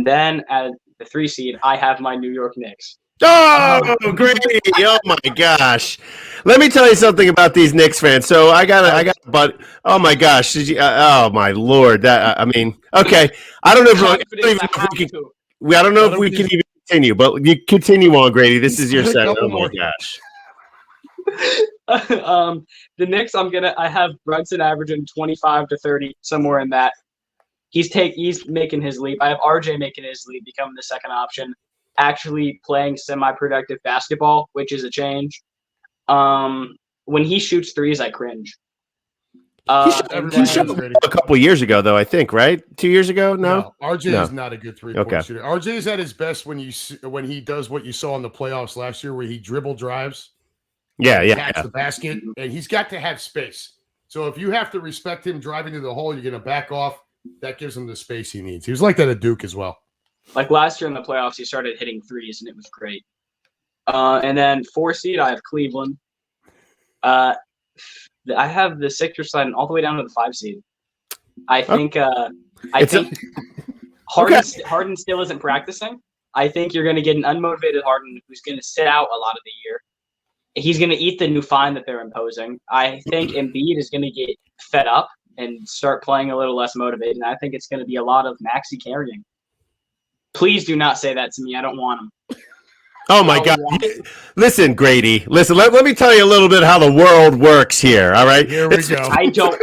then at the 3 seed, I have my New York Knicks. Oh, great! Oh my gosh! Let me tell you something about these Knicks fans. So I got, but oh my gosh! Did you? Oh my lord! That I mean, okay. I don't know if we can even continue, but you continue on, Grady. This is your set. Oh my gosh! The Knicks, I have Brunson averaging 25 to 30, somewhere in that. He's making his leap. I have RJ making his leap, becoming the second option. Actually playing semi-productive basketball, which is a change. When he shoots threes, I cringe. He shot a couple years ago, though, I think, right? 2 years ago? No, RJ is not a good three-point shooter. RJ is at his best when he does what you saw in the playoffs last year, where he dribble drives. Catch the basket, and he's got to have space. So if you have to respect him driving to the hole, you're going to back off. That gives him the space he needs. He was like that at Duke as well. Like last year in the playoffs, he started hitting threes, and it was great. And then 4 seed, I have Cleveland. I have the Sixers sliding all the way down to the 5 seed. I think Harden still isn't practicing. I think you're going to get an unmotivated Harden who's going to sit out a lot of the year. He's going to eat the new fine that they're imposing. I think Embiid is going to get fed up and start playing a little less motivated. And I think it's going to be a lot of Maxey carrying. Please do not say that to me. I don't want him. Oh my God! Listen, Grady. Listen. Let me tell you a little bit how the world works here. All right. Here we go. I don't.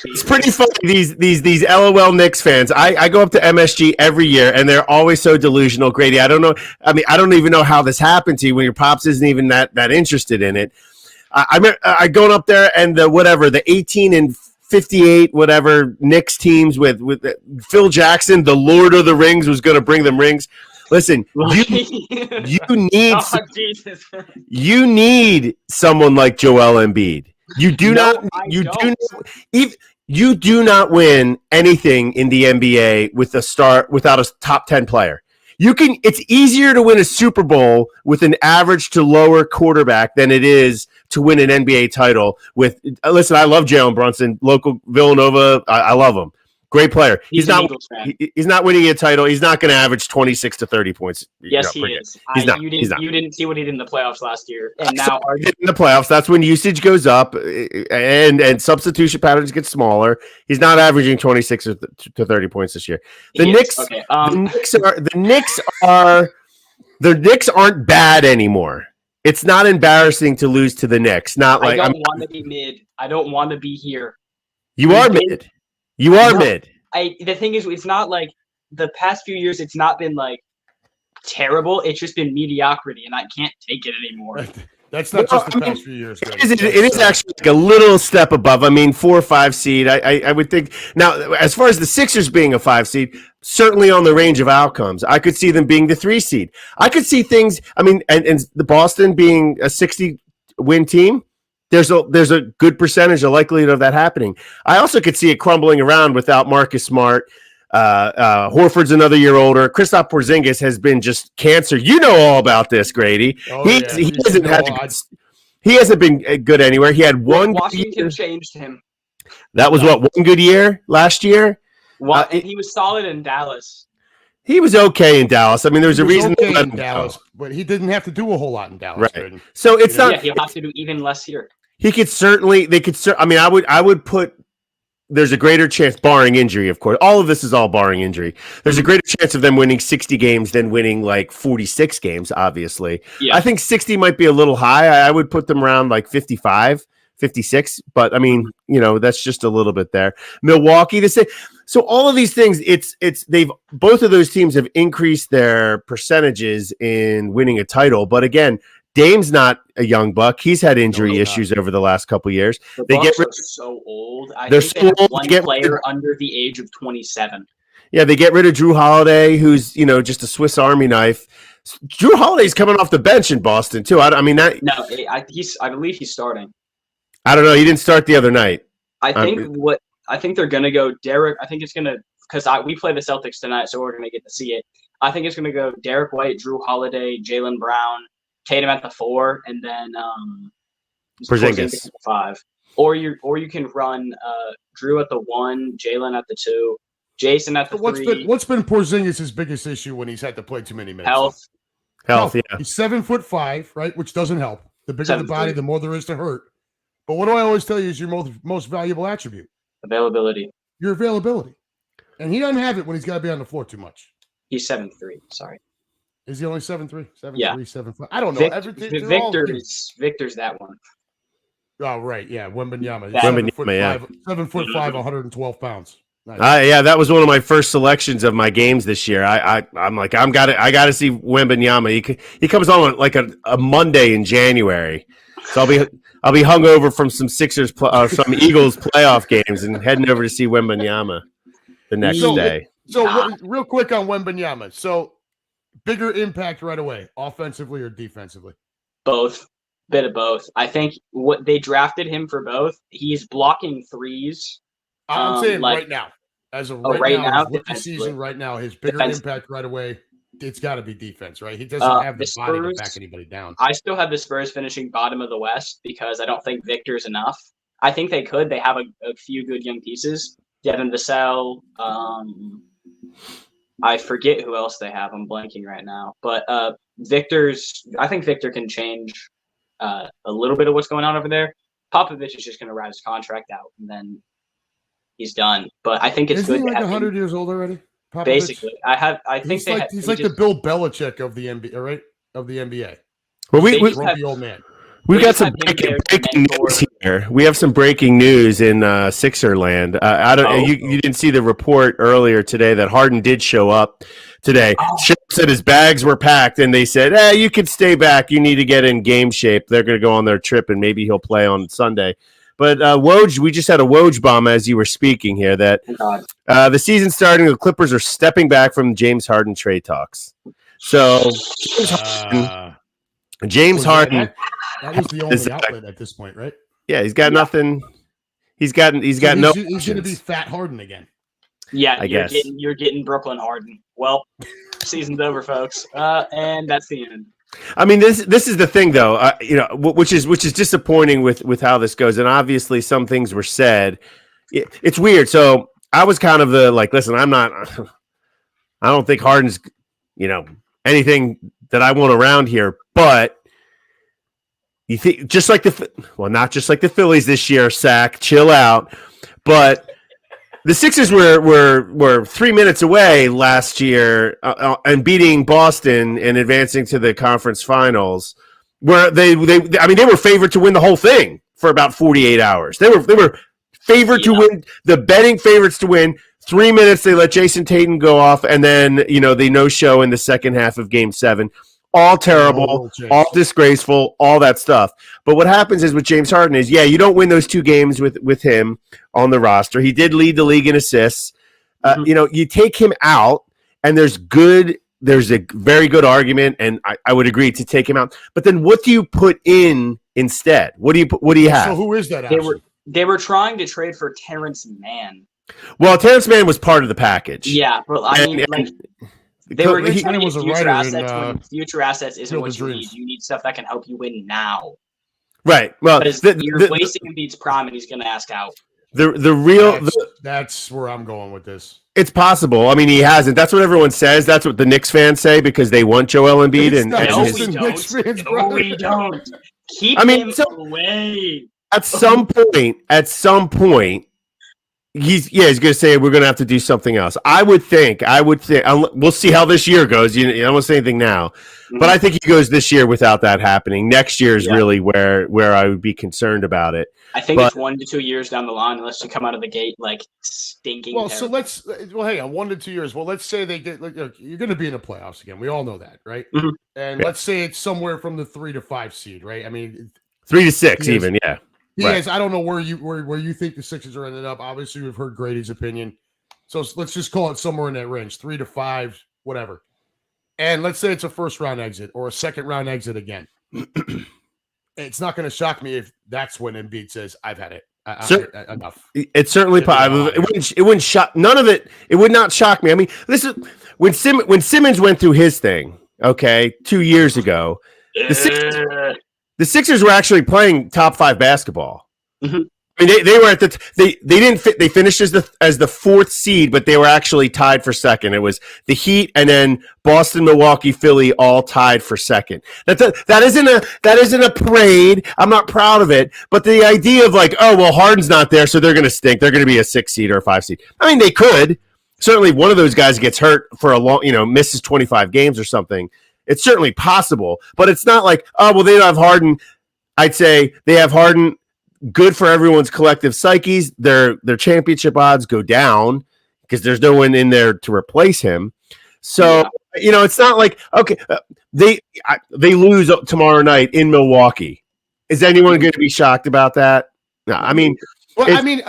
It's pretty funny. These LOL Knicks fans. I go up to MSG every year, and they're always so delusional. Grady, I don't know. I mean, I don't even know how this happened to you when your pops isn't even that interested in it. I going up there and the 18 and 58 whatever Knicks teams with Phil Jackson, the Lord of the Rings, was going to bring them rings. Listen, you need someone like Joel Embiid. You do not win anything in the NBA without a top 10 player. It's easier to win a Super Bowl with an average to lower quarterback than it is to win an NBA title with. Listen, I love Jalen Brunson, local Villanova. I love him. Great player. He's an Eagles fan. He's not winning a title. He's not going to average 26 to 30 points. Yes, he is. He's not. You didn't see what he did in the playoffs last year, and now in the playoffs, that's when usage goes up and substitution patterns get smaller. He's not averaging 26 to 30 points this year. The Knicks aren't bad anymore. It's not embarrassing to lose to the Knicks. Not like I don't want to be mid. I don't want to be here. You are mid. You are mid. The thing is, it's not like the past few years. It's not been like terrible. It's just been mediocrity, and I can't take it anymore. That's not just the past few years. It is actually like a little step above. I mean, 4 or 5 seed. I would think now, as far as the Sixers being a 5 seed, certainly on the range of outcomes. I could see them being the 3 seed. I could see things. I mean, and the Boston being a 60-win team. There's a good percentage of likelihood of that happening. I also could see it crumbling around without Marcus Smart. Horford's another year older. Kristaps Porzingis has been just cancer. You know all about this, Grady. He hasn't been good anywhere. He had one. Washington changed him. That was one good year last year. And he was solid in Dallas. He was okay in Dallas. I mean, there was a reason okay in Dallas, but he didn't have to do a whole lot in Dallas. Right. So it's not. Yeah, he'll have to do even less here. He could certainly. They could. I mean, I would put. There's a greater chance, barring injury, of course. All of this is all barring injury. There's a greater chance of them winning 60 games than winning like 46 games, obviously. Yeah. I think 60 might be a little high. I would put them around like 55, 56. But, I mean, that's just a little bit there. Milwaukee, the same. So all of these things, both of those teams have increased their percentages in winning a title. But, again, Dame's not a young buck. He's had injury issues over the last couple of years. They get so old. They're so old. One player under the age of 27. Yeah, they get rid of Drew Holiday, who's just a Swiss Army knife. Drew Holiday's coming off the bench in Boston too. I believe he's starting. I don't know. He didn't start the other night. I think they're gonna go Derek. I think it's gonna because we play the Celtics tonight, so we're gonna get to see it. I think it's gonna go Derek White, Drew Holiday, Jaylen Brown. Tatum at the 4, and then Porzingis at the 5. Or you can run Drew at the 1, Jaylen at the 2, Jason at the 3. What's been Porzingis' biggest issue when he's had to play too many minutes? Health. Yeah. He's 7'5", right, which doesn't help. The bigger the body, the more there is to hurt. But what do I always tell you is your most valuable attribute? Availability. Your availability, and he doesn't have it when he's got to be on the floor too much. He's 7'3". Sorry. Is he only 7'3"? 7'3", yeah. 7'5"? I don't know. Victor's that one. Oh, right. Yeah. Wembanyama. 7'5", 112 pounds. Nice. Yeah, that was one of my first selections of my games this year. I'm like, I got to see Wembanyama. He comes on like a Monday in January. So I'll be hungover from some Sixers, some Eagles playoff games and heading over to see Wembanyama the next day. So real quick on Wembanyama. So, bigger impact right away, offensively or defensively? Both. Bit of both. I think what they drafted him for both. He's blocking threes. I'm saying right now. As of right now, the season right now, his bigger impact right away, it's got to be defense, right? He doesn't have the body to back anybody down. I still have the Spurs finishing bottom of the West because I don't think Victor's enough. I think they could. They have a few good young pieces. Devin Vassell, I forget who else they have. I'm blanking right now. But I think Victor can change a little bit of what's going on over there. Popovich is just going to ride his contract out, and then he's done. But I think it's good. Isn't he like 100 years old already? Popovich? Basically. He's like the Bill Belichick of the NBA, right? Of the NBA. Well, the old man. We've got some breaking news here. We have some breaking news in Sixerland. You didn't see the report earlier today that Harden did show up today. Shep said his bags were packed, and they said, you could stay back. You need to get in game shape. They're going to go on their trip, and maybe he'll play on Sunday. But Woj, we just had a Woj bomb as you were speaking here that the season starting, the Clippers are stepping back from James Harden trade talks. So James Harden. That was the only outlet at this point, right? Yeah, he's got nothing. He's got no. He's going to be Fat Harden again. Yeah, I guess you're getting Brooklyn Harden. Well, season's over, folks, and that's the end. I mean, this is the thing, though. Which is disappointing with how this goes, and obviously some things were said. It's weird. So I was kind of the like, listen, I don't think Harden's, anything that I want around here, but you think just like not just like the Phillies this year, Sack, chill out, but the Sixers were 3 minutes away last year and beating Boston and advancing to the conference finals, where they were favored to win the whole thing for about 48 hours. They were favored to win, the betting favorites to win. 3 minutes, they let Jason Tatum go off, and then they no-show in the second half of Game 7. All terrible, all disgraceful, all that stuff. But what happens is with James Harden is, you don't win those 2 games with him on the roster. He did lead the league in assists. You take him out, and there's a very good argument, and I would agree to take him out. But then what do you put in instead? What do you have? So who is that? They were trying to trade for Terrence Mann. Well, Terrence Mann was part of the package. Yeah, but they were just trying to get future assets. When future assets isn't what you need. You need stuff that can help you win now. Right. Well, you're wasting Embiid's prime, and he's going to ask out. That's where I'm going with this. It's possible. I mean, he hasn't. That's what everyone says. That's what the Knicks fans say because they want Joel Embiid. No, we don't. Keep him away. At some point, he's going to say we're going to have to do something else. I would think. We'll see how this year goes. I don't want to say anything now, but I think he goes this year without that happening. Next year is really where I would be concerned about it. I think it's 1 to 2 years down the line, unless you come out of the gate like stinking. Well, so hang on, 1 to 2 years. Well, let's say they get. You're going to be in the playoffs again. We all know that, right? Mm-hmm. And let's say it's somewhere from the 3 to 5 seed, right? I mean, 3 to 6, even, yeah. Diaz, I don't know where you think the Sixers are ended up. Obviously, we've heard Grady's opinion. So let's just call it somewhere in that range, 3 to 5, whatever. And let's say it's a first-round exit or a second-round exit again. It's not going to shock me if that's when Embiid says, I've had it. Enough. It's certainly possible. It wouldn't shock. None of it. It would not shock me. I mean, this is when Simmons went through his thing, 2 years ago, the Sixers were actually playing top 5 basketball. Mm-hmm. I mean, they were at they didn't fit. They finished as the 4th seed, but they were actually tied for second. It was the Heat and then Boston, Milwaukee, Philly, all tied for second. That isn't a parade. I'm not proud of it, but the idea of Harden's not there, so they're going to stink. They're going to be a 6 seed or a 5 seed. I mean, they could. Certainly, one of those guys gets hurt for a long, misses 25 games or something. It's certainly possible, but it's not like, they don't have Harden. I'd say they have Harden. Good for everyone's collective psyches. Their championship odds go down because there's no one in there to replace him. So, it's not like, they lose tomorrow night in Milwaukee. Is anyone going to be shocked about that? No, I mean.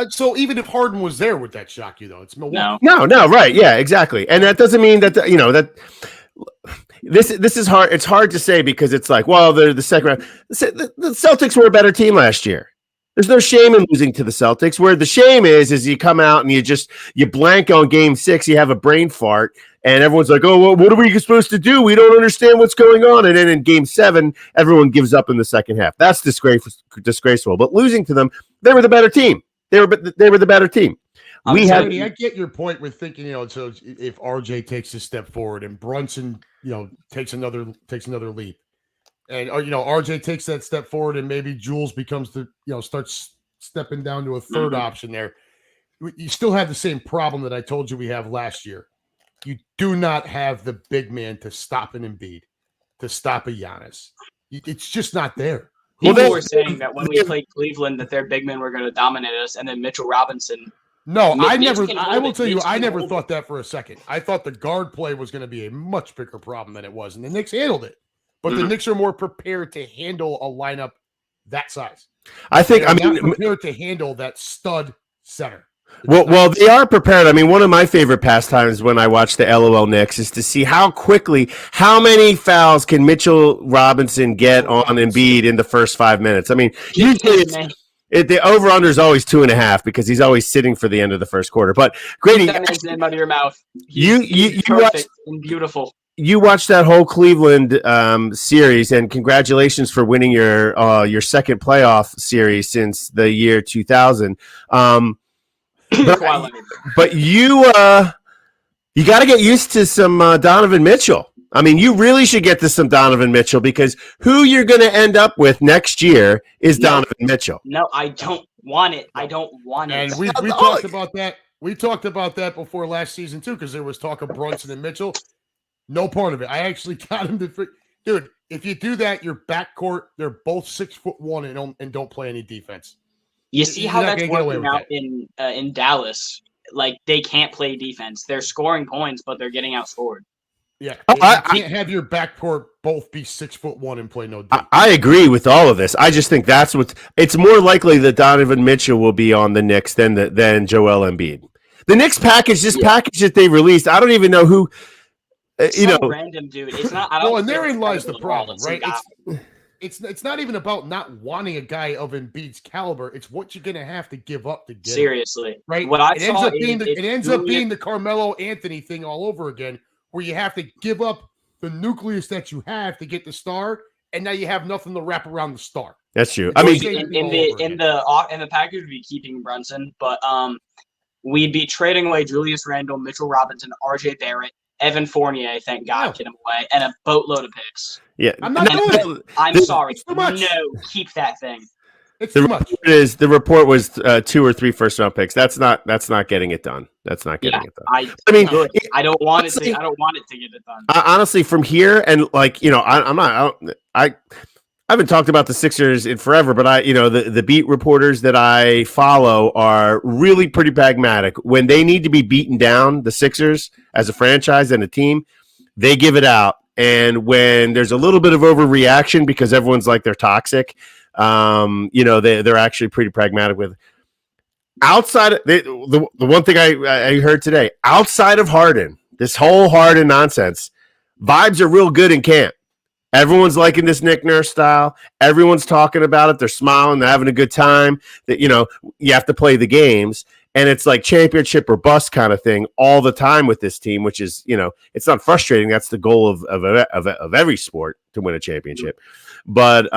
So even if Harden was there, would that shock you, though? It's Milwaukee. No, right. Yeah, exactly. And that doesn't mean that, that this is hard. It's hard to say because it's like, well, they're the second round. The Celtics were a better team last year. There's no shame in losing to the Celtics. Where the shame is you come out and you blank on Game 6, you have a brain fart, and everyone's like, oh, well, what are we supposed to do? We don't understand what's going on. And then in Game 7, everyone gives up in the second half. That's disgraceful. But losing to them, they were the better team. They were the better team. I get your point with thinking, so if RJ takes a step forward and Brunson, takes another leap, and RJ takes that step forward and maybe Jules becomes starts stepping down to a third option there, you still have the same problem that I told you we have last year. You do not have the big man to stop an Embiid, to stop a Giannis. It's just not there. People were saying that when we played Cleveland that their big men were going to dominate us, and then Mitchell Robinson. No, I will tell you, I never thought that for a second. I thought the guard play was going to be a much bigger problem than it was, and the Knicks handled it. But the Knicks are more prepared to handle a lineup that size. Prepared to handle that stud center. Well, they are prepared. I mean, one of my favorite pastimes when I watch the LOL Knicks is to see how many fouls can Mitchell Robinson get on Embiid in the first 5 minutes. I mean, usually the over-under is always 2.5 because he's always sitting for the end of the first quarter. But Grady, that man's name out of your mouth. You perfect and beautiful. You watched that whole Cleveland series, and congratulations for winning your second playoff series since the year 2000. But you got to get used to some Donovan Mitchell. I mean, you really should get to some Donovan Mitchell because who you're going to end up with next year is Donovan Mitchell. No, I don't want it. I don't want it. And we talked about that. We talked about that before last season too, because there was talk of Brunson and Mitchell. No part of it. I actually got him to, dude. If you do that, your backcourt, they're both 6'1" and don't play any defense. You see how that's working out in Dallas? Like they can't play defense. They're scoring points, but they're getting outscored. Yeah, you can't have your backcourt both be 6'1" and play no defense. I agree with all of this. I just think that's what it's more likely that Donovan Mitchell will be on the Knicks than Joel Embiid. The Knicks package that they released, I don't even know who. Random dude. It's not. I don't. Well, and therein lies the problem, right? It's not even about not wanting a guy of Embiid's caliber. It's what you're going to have to give up to get seriously, him, right? It ends up being the Carmelo Anthony thing all over again, where you have to give up the nucleus that you have to get the star, and now you have nothing to wrap around the star. That's true. I mean, in the package would be keeping Brunson, but we'd be trading away Julius Randle, Mitchell Robinson, R.J. Barrett, Evan Fournier, thank God, get him away, and a boatload of picks. Yeah, I'm not doing it. I'm sorry. No, keep that thing. It's too much. The report was 2 or 3 first-round picks. That's not getting it done. That's not getting it done. I mean, I don't want it to. I don't want it to get it done. Honestly, from here and I haven't talked about the Sixers in forever, but the beat reporters that I follow are really pretty pragmatic. When they need to be beaten down, the Sixers as a franchise and a team, they give it out. And when there's a little bit of overreaction because everyone's like they're toxic, they're actually pretty pragmatic with it. Outside of the one thing I heard today, outside of Harden, this whole Harden nonsense, vibes are real good in camp. Everyone's liking this Nick Nurse style. Everyone's talking about it. They're smiling. They're having a good time. That you have to play the games, and it's like championship or bust kind of thing all the time with this team. Which is it's not frustrating. That's the goal of every sport to win a championship. But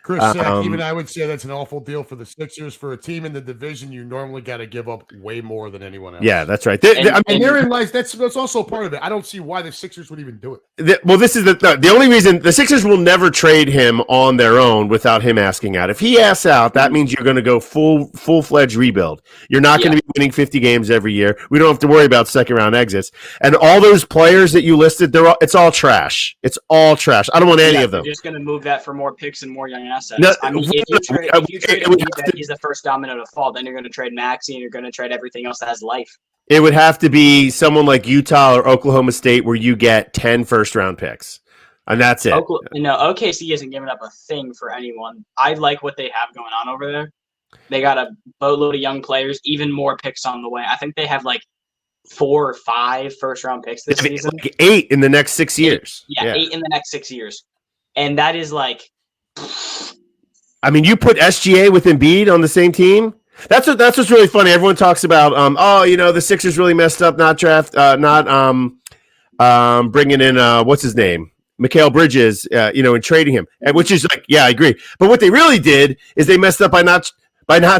Chris, even I would say that's an awful deal for the Sixers. For a team in the division, you normally got to give up way more than anyone else. Yeah, that's right. Therein lies that's also part of it. I don't see why the Sixers would even do it. This is the only reason the Sixers will never trade him on their own without him asking out. If he asks out, that means you're going to go full-fledged rebuild. You're not going to be winning 50 games every year. We don't have to worry about second-round exits. And all those players that you listed, it's all trash. It's all trash. I don't want any of them. You're just going to move that for more picks and more young assets. No, I mean, if you trade Embiid, he's the first domino to fall. Then you're going to trade Maxey, and you're going to trade everything else that has life. It would have to be someone like Utah or Oklahoma State, where you get 10 first-round picks, and that's it. OKC isn't giving up a thing for anyone. I like what they have going on over there. They got a boatload of young players, even more picks on the way. I think they have like 4 or 5 first-round picks this season. Like 8 in the next 6 years. Yeah, 8 in the next 6 years, and that is like. I mean, you put SGA with Embiid on the same team. That's what's really funny. Everyone talks about, the Sixers really messed up, not bringing in what's his name, Mikal Bridges, and trading him, which is like, yeah, I agree. But what they really did is they messed up by not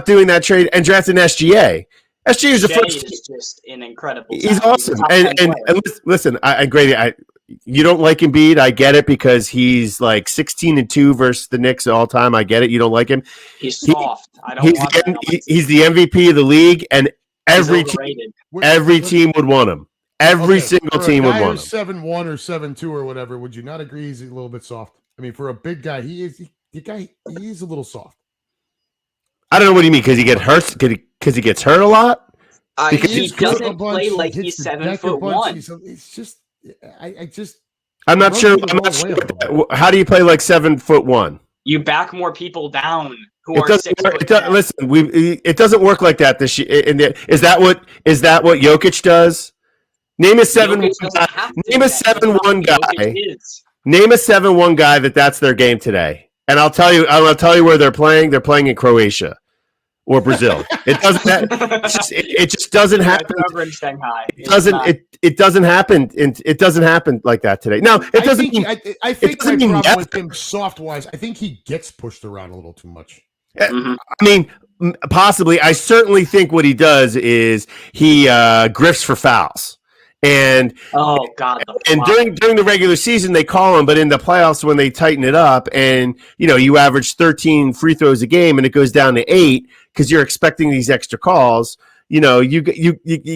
doing that trade and drafting SGA. SGA is the first. Is just an incredible. He's awesome. And listen, Grady, you don't like Embiid. I get it because he's like 16-2 versus the Knicks all time. I get it. You don't like him. He's soft. He's the MVP of the league, and every team would want him. Every single team would want him. 7'1" or 7'2" or whatever. Would you not agree? He's a little bit soft. I mean, for a big guy, he is a little soft. I don't know what you mean because he gets hurt. Because he gets hurt a lot. He doesn't play like he's 7'1". It's just. I'm not sure. How do you play like 7'1"? You back more people down who are 6 foot. Listen, it doesn't work like that this year. Is that what Jokic does? Name a 7'1" guy. Name a 7'1" guy. Name a 7'1" guy that's their game today. And I'll tell you where they're playing. They're playing in Croatia. Or Brazil. It just doesn't happen. It doesn't happen. It doesn't happen like that today. No, it doesn't. I think my problem with him soft wise, I think he gets pushed around a little too much. Mhm. I mean, possibly. I certainly think what he does is he grifts for fouls. And Oh God, and during the regular season they call him, but in the playoffs when they tighten it up, and you average 13 free throws a game, and it goes down to 8 because you're expecting these extra calls. You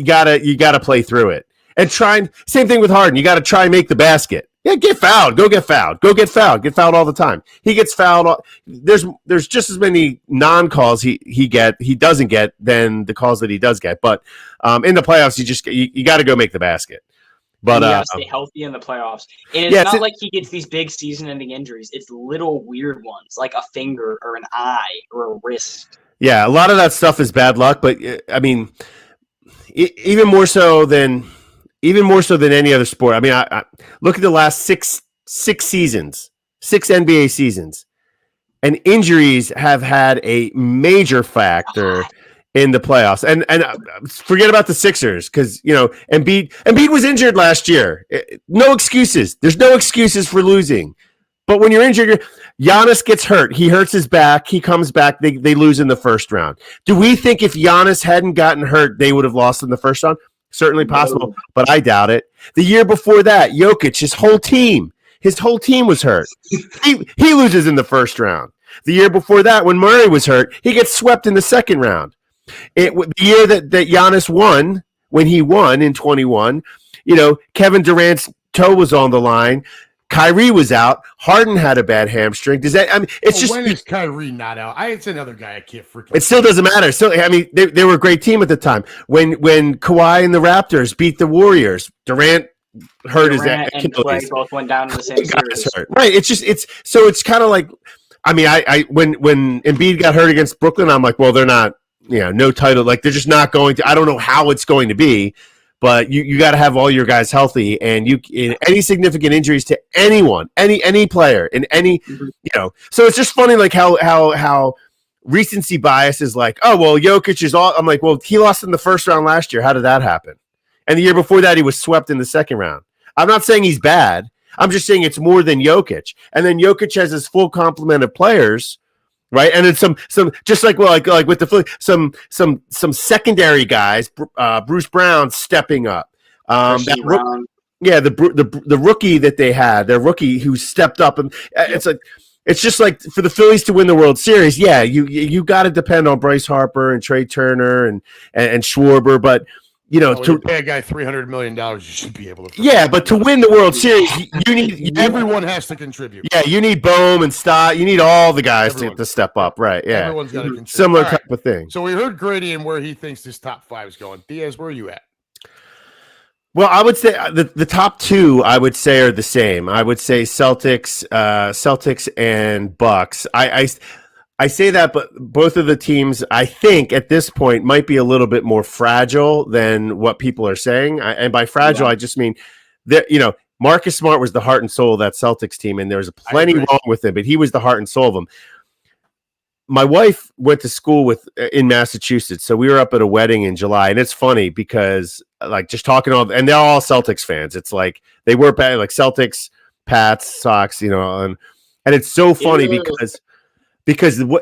gotta play through it and try. Same thing with Harden. You got to try and make the basket. Yeah, get fouled. Go get fouled. Go get fouled. Get fouled all the time. He gets fouled. There's just as many non-calls he doesn't get than the calls that he does get. But in the playoffs, you got to go make the basket. But you gotta stay healthy in the playoffs. And it's not like he gets these big season-ending injuries. It's little weird ones, like a finger or an eye or a wrist. Yeah, a lot of that stuff is bad luck. But I mean, even more so than any other sport. I mean, I look at the last six seasons, 6 NBA seasons, and injuries have had a major factor in the playoffs. And forget about the Sixers because Embiid was injured last year. No excuses. There's no excuses for losing. But when you're injured, Giannis gets hurt. He hurts his back. He comes back. They lose in the first round. Do we think if Giannis hadn't gotten hurt, they would have lost in the first round? Certainly possible, but I doubt it. The year before that, Jokic, his whole team was hurt. He loses in the first round. The year before that, when Murray was hurt, he gets swept in the second round. The year that Giannis won, when he won in 21, Kevin Durant's toe was on the line. Kyrie was out. Harden had a bad hamstring. When is Kyrie not out? It's another guy I can't freaking. It still doesn't matter. They were a great team at the time. When Kawhi and the Raptors beat the Warriors, Durant hurt his and Clay both went down in the same series. Right. It's kind of like, when Embiid got hurt against Brooklyn, I'm like, well, they're not, no title. Like they're just not going to. I don't know how it's going to be. But you got to have all your guys healthy, and in any significant injuries to anyone, any player, in any, So it's just funny, like how recency bias is like, oh well, Jokic is all. I'm like, well, he lost in the first round last year. How did that happen? And the year before that, he was swept in the second round. I'm not saying he's bad. I'm just saying it's more than Jokic. And then Jokic has his full complement of players. Right, and then some just like with the some secondary guys, Bruce Brown stepping up. The rookie that they had, their rookie who stepped up, and it's just like for the Phillies to win the World Series. Yeah, you got to depend on Bryce Harper and Trey Turner and Schwarber, but. To pay a guy $300 million, you should be able to. Yeah, but to win the World Series, you need everyone has to contribute. Yeah, you need Bohm and Stott. You need all the guys to step up. Right? Yeah, everyone's got to contribute. Similar type of thing. So we heard Grady and where he thinks this top 5 is going. Diaz, where are you at? Well, I would say the top 2 I would say are the same. I would say Celtics and Bucks. I say that, but both of the teams, I think, at this point, might be a little bit more fragile than what people are saying. And by fragile, I just mean that Marcus Smart was the heart and soul of that Celtics team, and there was plenty wrong with him, but he was the heart and soul of them. My wife went to school in Massachusetts, so we were up at a wedding in July, and it's funny because just talking and they're all Celtics fans. It's like they were like Celtics, Pats, Sox, and it's so funny because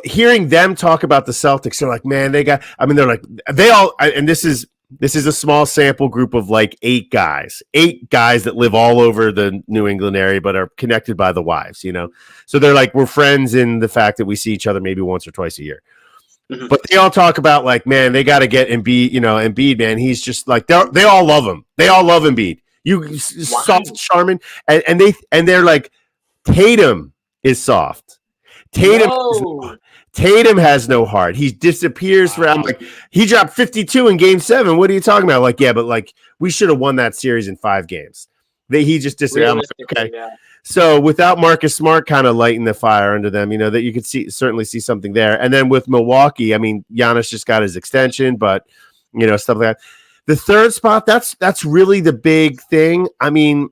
hearing them talk about the Celtics, they're like, man, and this is a small sample group of like 8 guys that live all over the New England area, but are connected by the wives, So they're like, we're friends in the fact that we see each other maybe once or twice a year. Mm-hmm. But they all talk about like, man, they got to get Embiid, Embiid, man. He's just like, they all love him. They all love Embiid. Soft, charming. And they're like, Tatum is soft. Tatum has no heart. He disappears for. I'm like, he dropped 52 in Game 7. What are you talking about? Like, yeah, but like we should have won that series in 5 games. He just disappeared. I'm like, okay. Yeah. So without Marcus Smart kind of lighting the fire under them, that you could certainly see something there. And then with Milwaukee, I mean, Giannis just got his extension, but stuff like that. The third spot, that's really the big thing. I mean.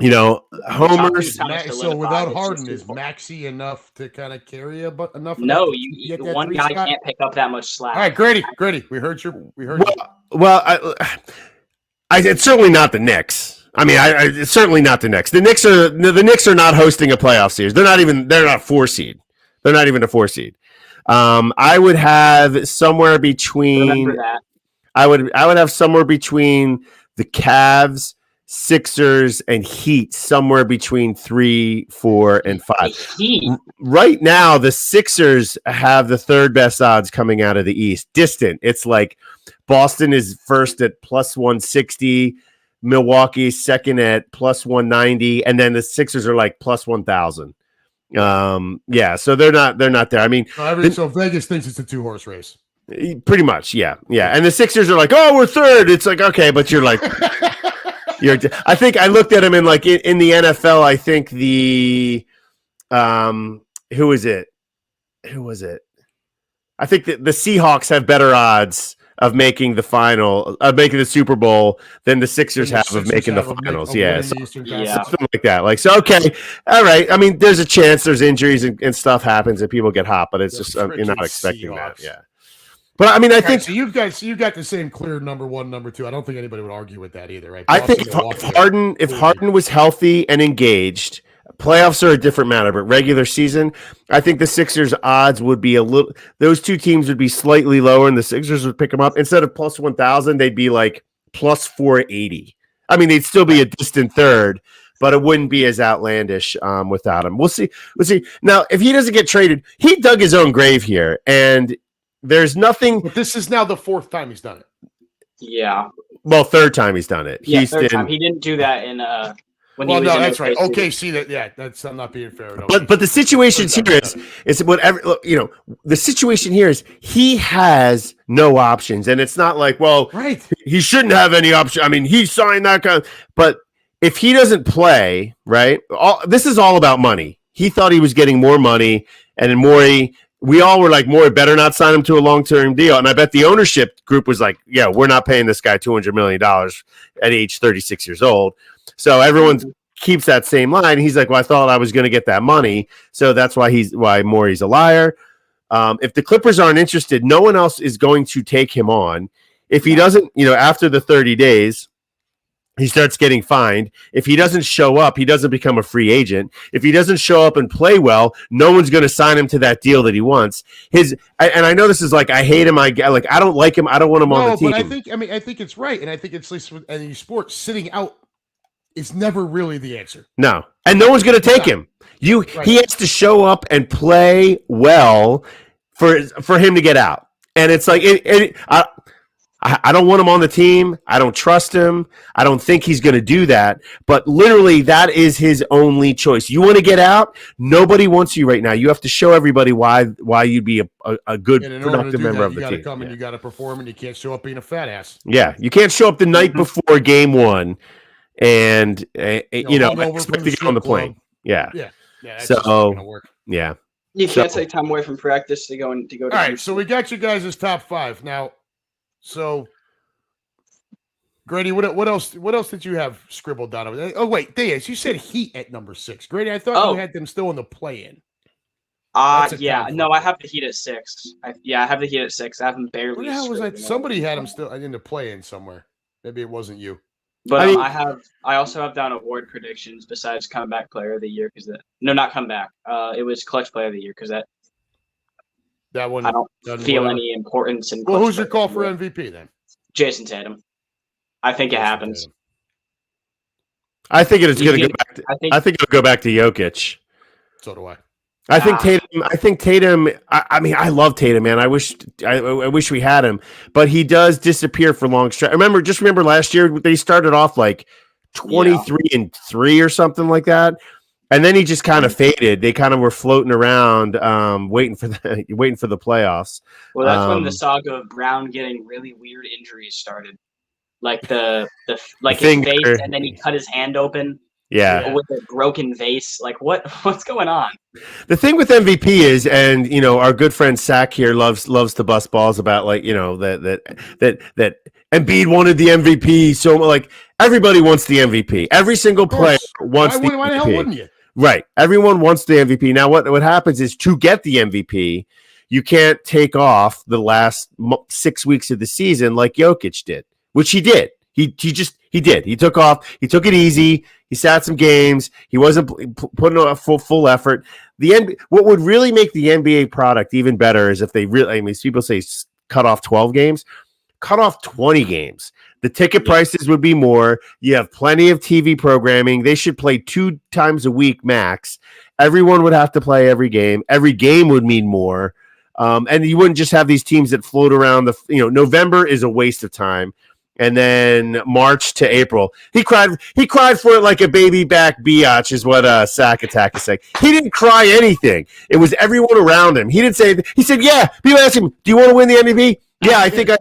Homers. So without Harden, is Maxey enough to kind of carry you? But enough. No, one guy can't pick up that much slack. All right, Grady, we heard you. Well, it's certainly not the Knicks. I mean, it's certainly not the Knicks. The Knicks are not hosting a playoff series. They're not 4 seed. They're not even a 4 seed. I would have somewhere between. Remember that. I would have somewhere between the Cavs, Sixers, and Heat, somewhere between 3, 4, and 5. Heat. Right now, the Sixers have the third best odds coming out of the East. Distant. It's like Boston is first at plus 160, Milwaukee second at plus 190, and then the Sixers are like plus 1,000. So they're not there. I mean, so Vegas thinks it's a 2-horse race. Pretty much, yeah. And the Sixers are like, oh, we're third. It's like, okay, but you're like, I think I looked at him in like in the NFL. I think the who was it? I think that the Seahawks have better odds of making the Super Bowl than the Sixers have of making the finals. Something like that. Like, so, okay, all right. I mean, there's a chance there's injuries and stuff happens and people get hot, but it's just you're not expecting Seahawks. that. Yeah. But I mean, I think so you've got the same clear number 1, number 2. I don't think anybody would argue with that either, right? I think if Harden was healthy and engaged, playoffs are a different matter. But regular season, I think the Sixers' odds would be those two teams would be slightly lower, and the Sixers would pick them up instead of plus 1,000. They'd be like plus 480. I mean, they'd still be a distant third, but it wouldn't be as outlandish without him. We'll see. Now, if he doesn't get traded, he dug his own grave here, and there's nothing. But this is now the 4th time he's done it. Yeah. Well, 3rd time he's done it. Yeah, third time. He didn't do that in when he was in that's right. OKC. Okay, see that. Yeah, that's I'm not being fair. But the situation here is whatever the situation here is he has no options, and it's not like he shouldn't have any option. I mean, he signed that guy, but if he doesn't play, right? This is all about money. He thought he was getting more money, and then Morey. We all were like, Morey better not sign him to a long-term deal. And I bet the ownership group was like, yeah, we're not paying this guy $200 million at age 36 years old. So everyone keeps that same line. He's like, well, I thought I was going to get that money. So that's why Morey's a liar. If the Clippers aren't interested, no one else is going to take him on. If he doesn't, after the 30 days, he starts getting fined. If he doesn't show up, he doesn't become a free agent. If he doesn't show up and play well, no one's going to sign him to that deal that he wants. And I know this is like, I hate him. I don't like him. I don't want him on the team. But I think it's right. And I think it's at least with any sport, sitting out is never really the answer. No. And no one's going to take him. He has to show up and play well for him to get out. And it's like, I don't want him on the team. I don't trust him. I don't think he's going to do that. But literally, that is his only choice. You want to get out? Nobody wants you right now. You have to show everybody why you'd be a good, productive member of the team. You got to come and you got to perform, and you can't show up being a fat ass. Yeah, you can't show up the night before game 1 and expect to get on the plane. Yeah. That's so, not gonna work. Yeah. You can't take time away from practice to go to. All right, so we got you guys' top 5 now. So, Grady, what else did you have scribbled down over there? Oh, wait, Diaz, you said Heat at number 6. Grady, I thought you had them still in the play-in. Yeah, no, I have the Heat at 6. I have the Heat at 6. I have them barely. What the hell was that? Somebody had them still in the play-in somewhere. Maybe it wasn't you. But I also have down award predictions besides comeback player of the year not comeback. It was clutch player of the year because that one I don't feel any importance in. Well, who's your call for MVP then? Jason Tatum. I think it happens. I think it's going to go back. I think it'll go back to Jokic. So do I. I think Tatum. I mean, I love Tatum, man. I wish we had him, but he does disappear for long stretch. Remember last year they started off like 23-3 or something like that. And then he just kind of faded. They kind of were floating around, waiting for the playoffs. Well, that's when the saga of Brown getting really weird injuries started, like his face, and then he cut his hand open. Yeah, with a broken vase. Like what's going on? The thing with MVP is, and our good friend Sack here loves to bust balls about that Embiid wanted the MVP. So like everybody wants the MVP. Every single player wants the MVP. Why the hell wouldn't you? Right. Everyone wants the MVP. Now, what happens is to get the MVP, you can't take off the last 6 weeks of the season like Jokic did, which he did. He did. He took off. He took it easy. He sat some games. He wasn't putting a full effort. what would really make the NBA product even better is if they really, I mean, people say cut off 12 games, cut off 20 games. The ticket prices would be more. You have plenty of TV programming. They should play 2 times a week max. Everyone would have to play every game. Every game would mean more. And you wouldn't just have these teams that float around November is a waste of time. And then March to April. He cried for it like a baby back biatch is what Sack Attack is saying. He didn't cry anything. It was everyone around him. He didn't say he said, yeah. People asked him, do you want to win the MVP? Yeah, I think I've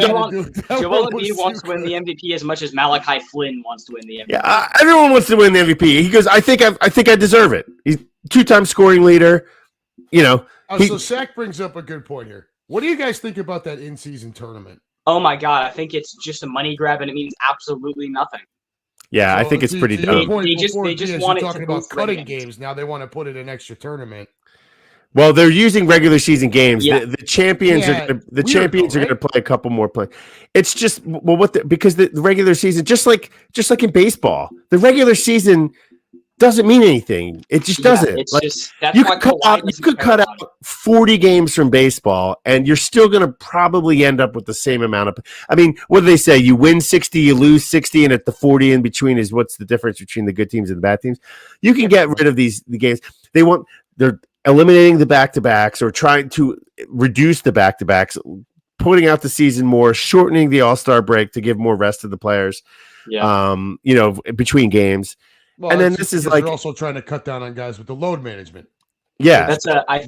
done it. Joel Embiid wants to win the MVP as much as Malachi Flynn wants to win the MVP. Yeah, everyone wants to win the MVP. He goes, I think I deserve it. He's 2-time scoring leader. So Sack brings up a good point here. What do you guys think about that in-season tournament? Oh my God, I think it's just a money grab and it means absolutely nothing. Yeah, I think it's pretty dumb. They just want it talking about cutting games. Now they want to put it in extra tournament. Well, they're using regular season games. Yeah. The champions are going to play a couple more play. It's just because the regular season, just like in baseball, the regular season doesn't mean anything. It just doesn't. It's like, just that's you why could cut out 40 games from baseball, and you're still going to probably end up with the same amount of. I mean, what do they say? You win 60, you lose 60, and at the 40 in between is what's the difference between the good teams and the bad teams? You can get rid of the games. They're eliminating the back-to-backs or trying to reduce the back-to-backs, putting out the season more, shortening the All-Star break to give more rest to the players. Yeah. Between games. Well, and then this is like they're also trying to cut down on guys with the load management. Yeah, that's I've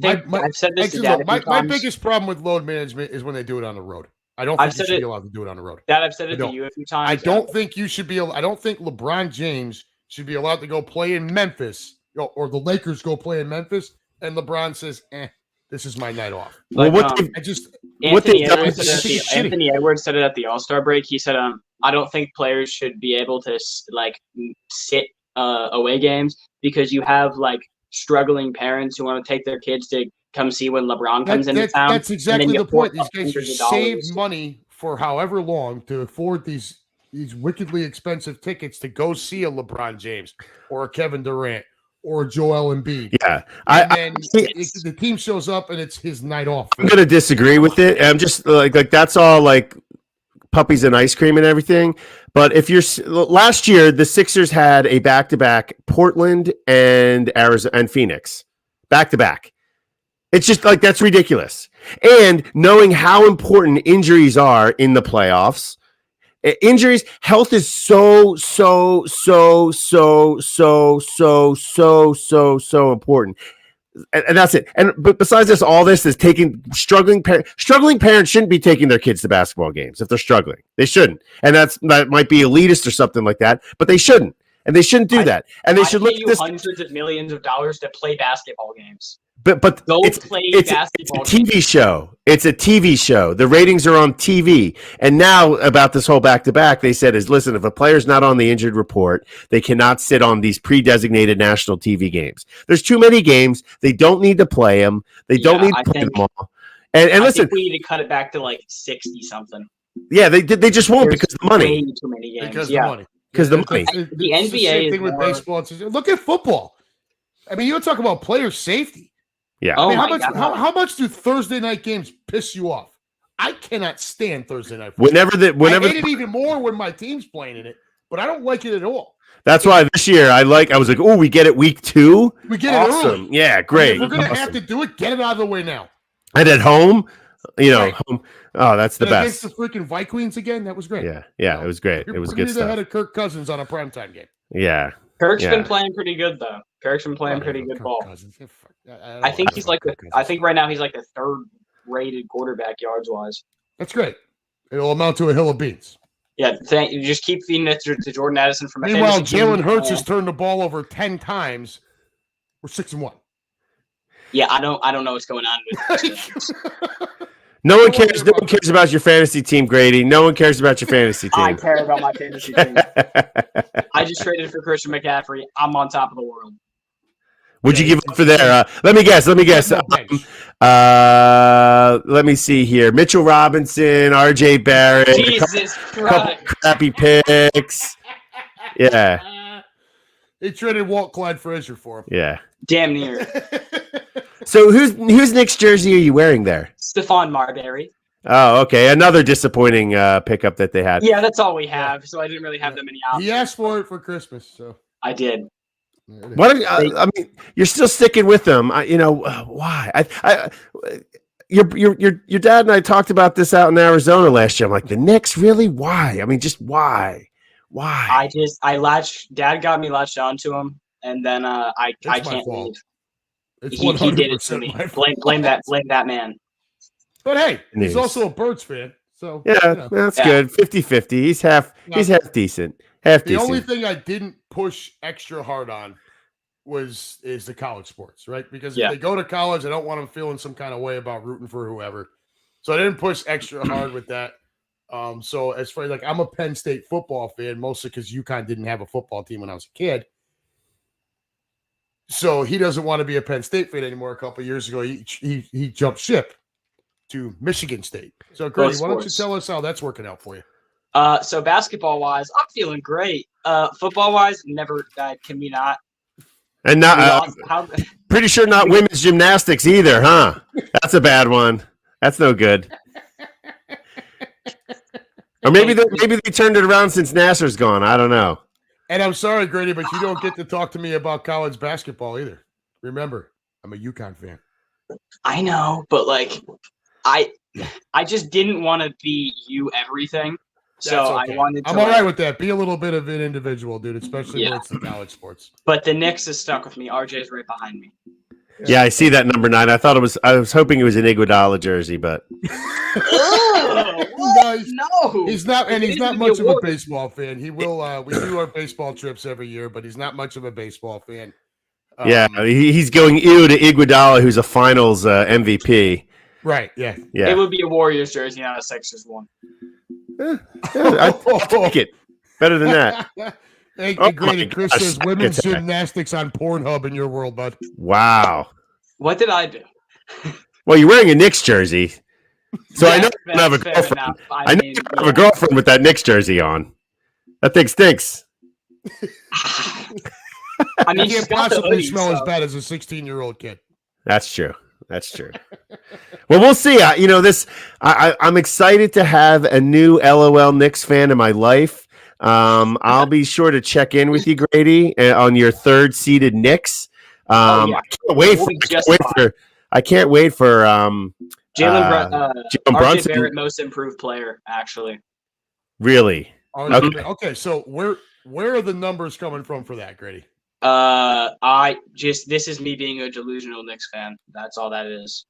said this to Dad. My biggest problem with load management is when they do it on the road. I don't think you should be allowed to do it on the road. Dad, I've said it to you a few times. I don't think you should be. I don't think LeBron James should be allowed to go play in Memphis, or the Lakers go play in Memphis, and LeBron says, "This is my night off." Like, Anthony Edwards said it at the All-Star break. He said, "I don't think players should be able to sit away games because you have struggling parents who want to take their kids to come see when LeBron comes into town." That's exactly the point. These guys who save money for however long to afford these wickedly expensive tickets to go see a LeBron James or a Kevin Durant or a Joel Embiid. Yeah. The team shows up and it's his night off. I'm going to disagree with it. I'm just like that's all puppies and ice cream and everything. But if last year, the Sixers had a back-to-back Portland and Arizona and Phoenix back-to-back. It's just that's ridiculous. And knowing how important injuries are in the playoffs, health is so important. And that's it. But besides this, all this is struggling parents shouldn't be taking their kids to basketball games if they're struggling. They shouldn't. And that might be elitist or something like that, but they shouldn't. And they shouldn't do that. And they should look at this hundreds of millions of dollars to play basketball games. But it's basketball. It's a TV show. It's a TV show. The ratings are on TV. And now about this whole back-to-back, they said listen, if a player's not on the injured report, they cannot sit on these pre-designated national TV games. There's too many games. They don't need to play them. They don't need to play them all. And listen, think we need to cut it back to 60 something. Yeah, they just won't because of the money. Way too many games. Because the money. Because the money. The NBA thing with baseball. Look at football. I mean, you talk about player safety. Yeah. I mean, how much do Thursday night games piss you off? I cannot stand Thursday night football. I hate it even more when my team's playing in it, but I don't like it at all. That's why this year I was like, oh, we get it week 2. We get it early. Yeah, great. If we're gonna have to do it, get it out of the way now. And at home, right. home. Oh, that's the best. Against the freaking Vikings again, that was great. Yeah, it was great. It was good stuff. Ahead of Kirk Cousins on a primetime game. Yeah. Kirk's been playing pretty good though. Kirk's been playing pretty good ball. I think I think right now he's the third rated quarterback yards wise. That's great. It'll amount to a hill of beans. Yeah, you just keep feeding it to Jordan Addison from. Meanwhile, Jalen Hurts has turned the ball over 10 times. We're 6-1. Yeah, I don't know what's going on with. No one cares. No one cares about your fantasy team, Grady. No one cares about your fantasy team. I care about my fantasy team. I just traded for Christian McCaffrey. I'm on top of the world. Would you give up for there? Let me guess. Let me see here. Mitchell Robinson, R.J. Barrett. Jesus Christ. Couple crappy picks. Yeah. They traded Walt Clyde Frazier for him. Yeah. Damn near. So whose Knicks jersey are you wearing there? Stephon Marbury. Oh, okay. Another disappointing pickup that they had. Yeah, that's all we have. So I didn't really have that many options. He asked for it for Christmas, so I did. What? I mean, you're still sticking with them. Why? Your dad and I talked about this out in Arizona last year. I'm like, the Knicks, really? Why? I mean, just why? Why? Dad got me latched onto him, and then I can't leave. It's He did it to me. Blame that man. But hey, he's also a Birds fan, so yeah, that's good. 50-50. He's half decent. The only thing I didn't push extra hard on is the college sports, right? Because if they go to college, I don't want them feeling some kind of way about rooting for whoever. So I didn't push extra hard with that. So as far as I'm a Penn State football fan, mostly because UConn didn't have a football team when I was a kid. So he doesn't want to be a Penn State fan anymore. A couple of years ago, he jumped ship to Michigan State. So Grady, why don't you tell us how that's working out for you? So basketball wise, I'm feeling great. Football wise, never can we not? And not pretty sure not women's gymnastics either, huh? That's a bad one. That's no good. Or maybe they turned it around since Nasser's gone. I don't know. And I'm sorry, Grady, but you don't get to talk to me about college basketball either. Remember, I'm a UConn fan. I know, but I just didn't want to be you everything. So okay. I wanted to. I'm all right with that. Be a little bit of an individual, dude, especially when it's the college sports. But the Knicks is stuck with me. RJ's right behind me. Yeah, I see that number 9. I was hoping it was an Iguodala jersey, but no, he's not, and he's not much of a baseball fan. He will. We do our baseball trips every year, but he's not much of a baseball fan. Yeah, he's going ew to Iguodala, who's a Finals MVP. Right. Yeah. It would be a Warriors jersey, not a Sixers one. I'd take it. Better than that. Hey, Grady, Chris says women's gymnastics on Pornhub in your world, bud. Wow. What did I do? Well, you're wearing a Knicks jersey. So I know you don't have a girlfriend. I know you don't have a girlfriend with that Knicks jersey on. That thing stinks. I mean, you can't possibly smell as bad as a 16-year-old kid. That's true. Well, we'll see. I'm excited to have a new LOL Knicks fan in my life. I'll be sure to check in with you, Grady, on your third seeded Knicks. I can't wait for Jalen Brunson. Barrett, most improved player, actually. Really? Okay. So where are the numbers coming from for that, Grady? This is me being a delusional Knicks fan. That's all that is.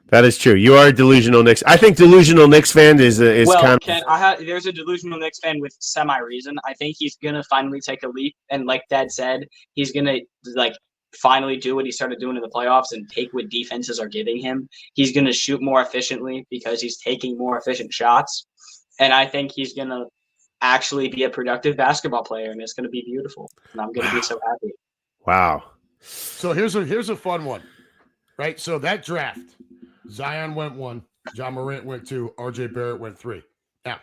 That is true. You are a delusional Knicks. I think delusional Knicks fan is kind of. There's a delusional Knicks fan with semi-reason. I think he's gonna finally take a leap, and like Dad said, he's gonna finally do what he started doing in the playoffs and take what defenses are giving him. He's gonna shoot more efficiently because he's taking more efficient shots, and I think he's gonna actually be a productive basketball player, and it's gonna be beautiful. And I'm gonna be so happy. Wow. So here's a fun one, right? So that draft. Zion went 1, John Morant went 2, RJ Barrett went 3. Now,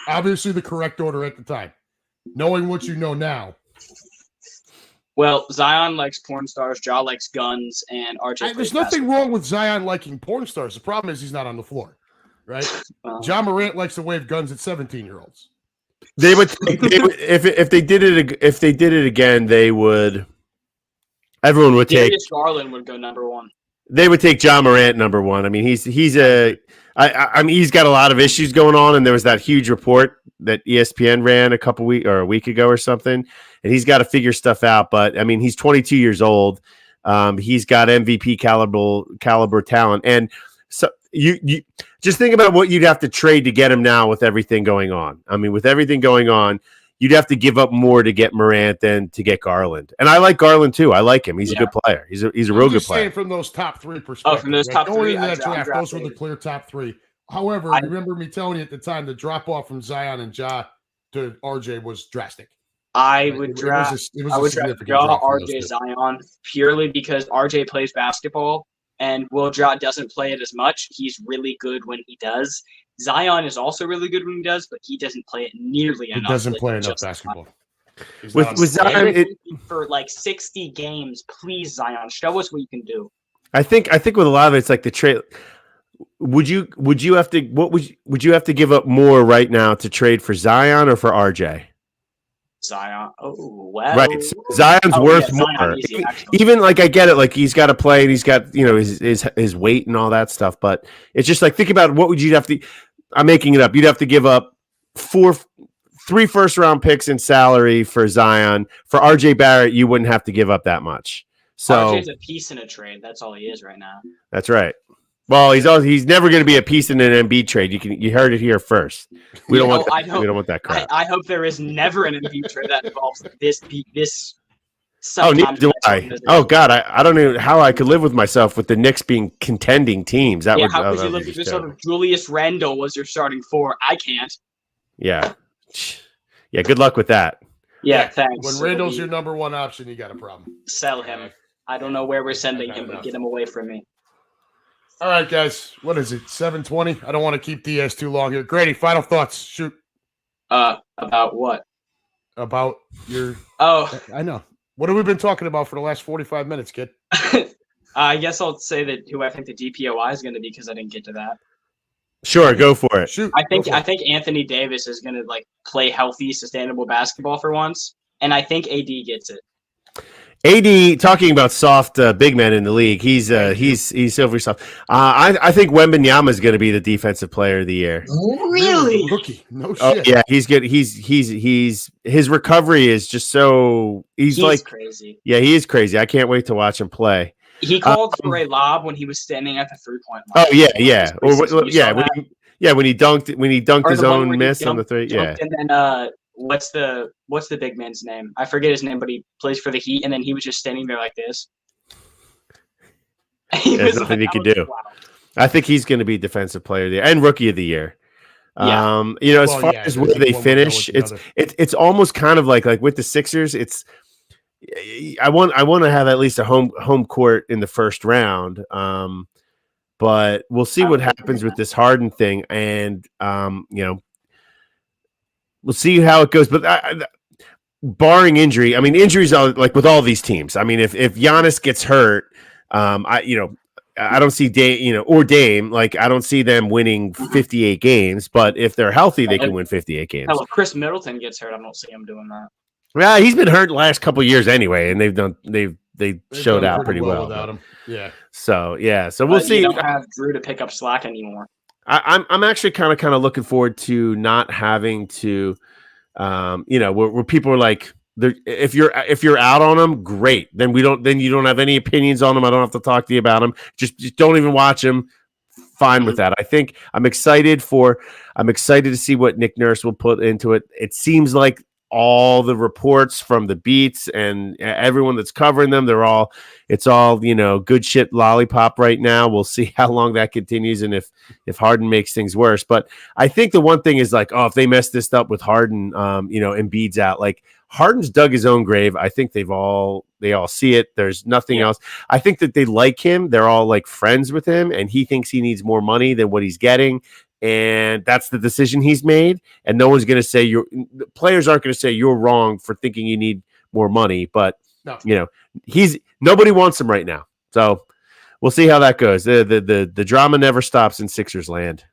obviously the correct order at the time. Knowing what you know now. Well, Zion likes porn stars, Ja likes guns, and RJ. There's nothing wrong with Zion liking porn stars. The problem is he's not on the floor, right? John Morant likes to wave guns at 17-year-olds. They would if they did it again, they would. Everyone would take. Darius Garland would go number 1. They would take John Morant number 1. I mean, he's got a lot of issues going on, and there was that huge report that ESPN ran a week ago or something, and he's got to figure stuff out. But I mean, he's 22 years old. He's got MVP caliber talent, and so you just think about what you'd have to trade to get him now with everything going on. I mean, with everything going on, you'd have to give up more to get Morant than to get Garland. And I like Garland too. I like him. He's a good player. He's a real good player. From those top 3 perspectives. From those top 3, those were the clear top 3. However, I remember me telling you at the time the drop off from Zion and Ja to RJ was drastic. I would draft Ja, RJ, Zion purely because RJ plays basketball, and Ja doesn't play it as much. He's really good when he does. Zion is also really good when he does, but he doesn't play it nearly enough. He doesn't play enough basketball. He's With not on with the team. Zion, For like 60 games, please, Zion, show us what you can do. I think with a lot of it, it's like the trade. Would you have to would you have to give up more right now to trade for Zion or for RJ? Zion. Oh, well. Right, so Zion's worth Zion more. easy, actually. Even like I get it, like he's got to play and he's got his weight and all that stuff. But it's just like think about what would you have to. I'm making it up. You'd have to give up 3 first-round picks in salary for Zion. For RJ Barrett, you wouldn't have to give up that much. So RJ's a piece in a trade. That's all he is right now. that's right. Well, he's never going to be a piece in an Embiid trade. You heard it here first. We don't want that. We don't want that crap. I hope there is never an Embiid trade that involves this. Oh, neither do I. Oh God, I don't know how I could live with myself with the Knicks being contending teams. That would. How could you live with this sort of Julius Randle was your starting 4? I can't. Yeah. Yeah. Good luck with that. Yeah. Thanks. When Randall's your number 1 option, you got a problem. Sell him. I don't know where we're sending him, but get him away from me. All right, guys. What is it? 7:20. I don't want to keep Diaz too long here. Grady, final thoughts. Shoot. About what? About your. Oh, I know. What have we been talking about for the last 45 minutes, kid? I guess I'll say that who I think the DPOI is going to be because I didn't get to that. Sure, go for it. Shoot. I think Anthony Davis is going to like play healthy, sustainable basketball for once, and I think AD gets it. AD, talking about soft big men in the league, he's silver soft. I think Wembanyama is going to be the defensive player of the year. Really? Rookie? No shit. Oh yeah, he's good. He's his recovery is just so he's like crazy. Yeah, he is crazy. I can't wait to watch him play. He called for a lob when he was standing at the 3-point line. Oh yeah. When he dunked his own miss on the 3. Yeah. And then what's the big man's name? I forget his name, but he plays for the Heat, and then he was just standing there like this. There's nothing he could do. Wow. I think he's going to be defensive player of the year and rookie of the year. Yeah. As far as where they finish, it's almost kind of like with the Sixers. I want to have at least a home court in the first round. But we'll see what happens with this Harden thing, and we'll see how it goes. But barring injury, I mean, injuries are like with all these teams. I mean, if Giannis gets hurt, I don't see Dame. Like, I don't see them winning 58 games. But if they're healthy, they can win 58 games. Hell, if Chris Middleton gets hurt, I don't see him doing that. Well, he's been hurt the last couple of years anyway, and they showed out pretty well without him. Yeah. So we'll see. You don't have Drew to pick up slack anymore. I'm actually kind of looking forward to not having to, where people are like, if you're out on them, great. Then you don't have any opinions on them. I don't have to talk to you about them. Just don't even watch them. Fine with that. I think I'm excited to see what Nick Nurse will put into it. It seems like all the reports from the beats and everyone that's covering them, it's all good shit lollipop right now. We'll see how long that continues and if Harden makes things worse. But I think the one thing is like, if they mess this up with Harden, Embiid's out. Like, Harden's dug his own grave. I think they all see it. There's nothing else. I think that they like him. They're all like friends with him, and he thinks he needs more money than what he's getting. And that's the decision he's made. And no one's going to say players aren't going to say you're wrong for thinking you need more money. But nobody wants him right now. So we'll see how that goes. The drama never stops in Sixers land.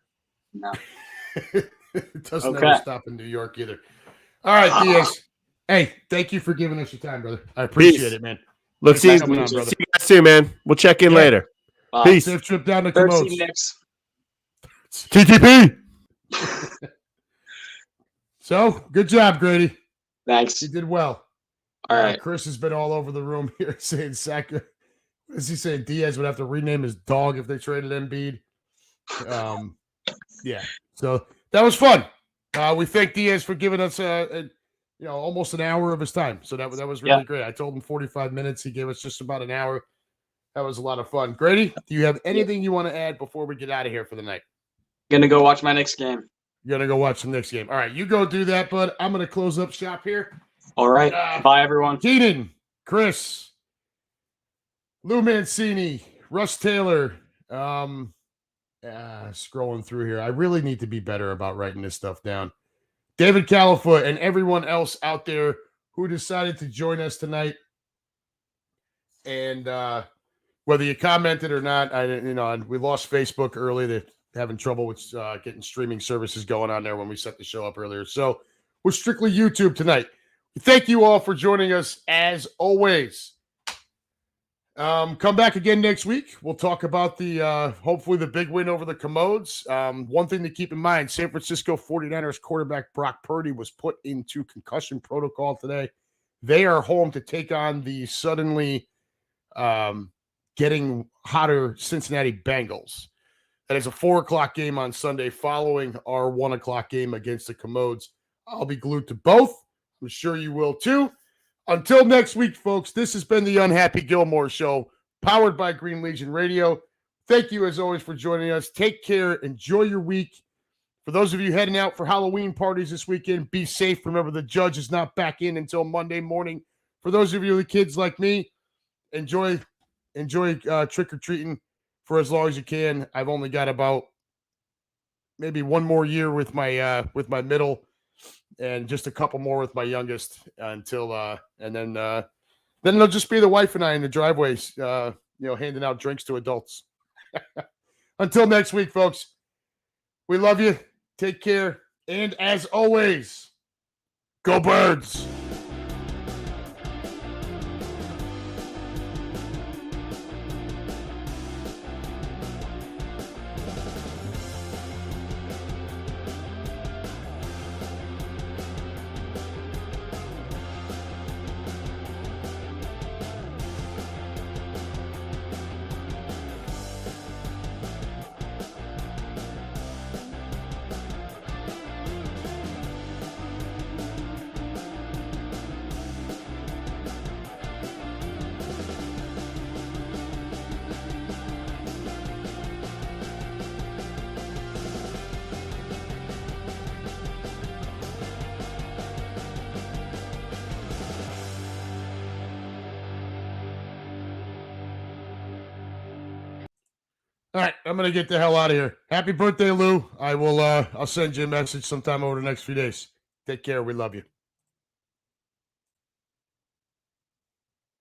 No, it doesn't ever stop in New York either. All right, Diaz. Hey, thank you for giving us your time, brother. I appreciate it, man. Look, see you guys soon, man. We'll check in later. Peace. Safe trip down to Comodes. TTP. So, good job, Grady. Thanks. You did well. All right. Chris has been all over the room here saying what is he saying? Diaz would have to rename his dog if they traded Embiid. Yeah. So that was fun. We thank Diaz for giving us almost an hour of his time. So that was really great. I told him 45 minutes. He gave us just about an hour. That was a lot of fun. Grady, do you have anything you want to add before we get out of here for the night? Gonna go watch my next game. You're gonna go watch the next game. All right, you go do that, bud. I'm gonna close up shop here. All right. Bye, everyone. Keenan, Chris, Lou Mancini, Russ Taylor. Scrolling through here. I really need to be better about writing this stuff down. David Califoot and everyone else out there who decided to join us tonight. And whether you commented or not, we lost Facebook early. They're having trouble with getting streaming services going on there when we set the show up earlier. So we're strictly YouTube tonight. Thank you all for joining us as always. Come back again next week. We'll talk about hopefully the big win over the Commodes. One thing to keep in mind, San Francisco 49ers quarterback Brock Purdy was put into concussion protocol today. They are home to take on the suddenly getting hotter Cincinnati Bengals. That is a 4:00 game on Sunday following our 1:00 game against the Commodes. I'll be glued to both. I'm sure you will too. Until next week, folks, this has been the Unhappy Gilmore Show, powered by Green Legion Radio. Thank you, as always, for joining us. Take care. Enjoy your week. For those of you heading out for Halloween parties this weekend, be safe. Remember, the judge is not back in until Monday morning. For those of you, the kids like me, enjoy trick-or-treating for as long as you can. I've only got about maybe one more year with my middle, and just a couple more with my youngest until and then it'll just be the wife and I in the driveways, handing out drinks to adults. Until next week, folks, we love you. Take care. And as always, go Birds. All right, I'm gonna get the hell out of here. Happy birthday, Lou. I'll send you a message sometime over the next few days. Take care. We love you.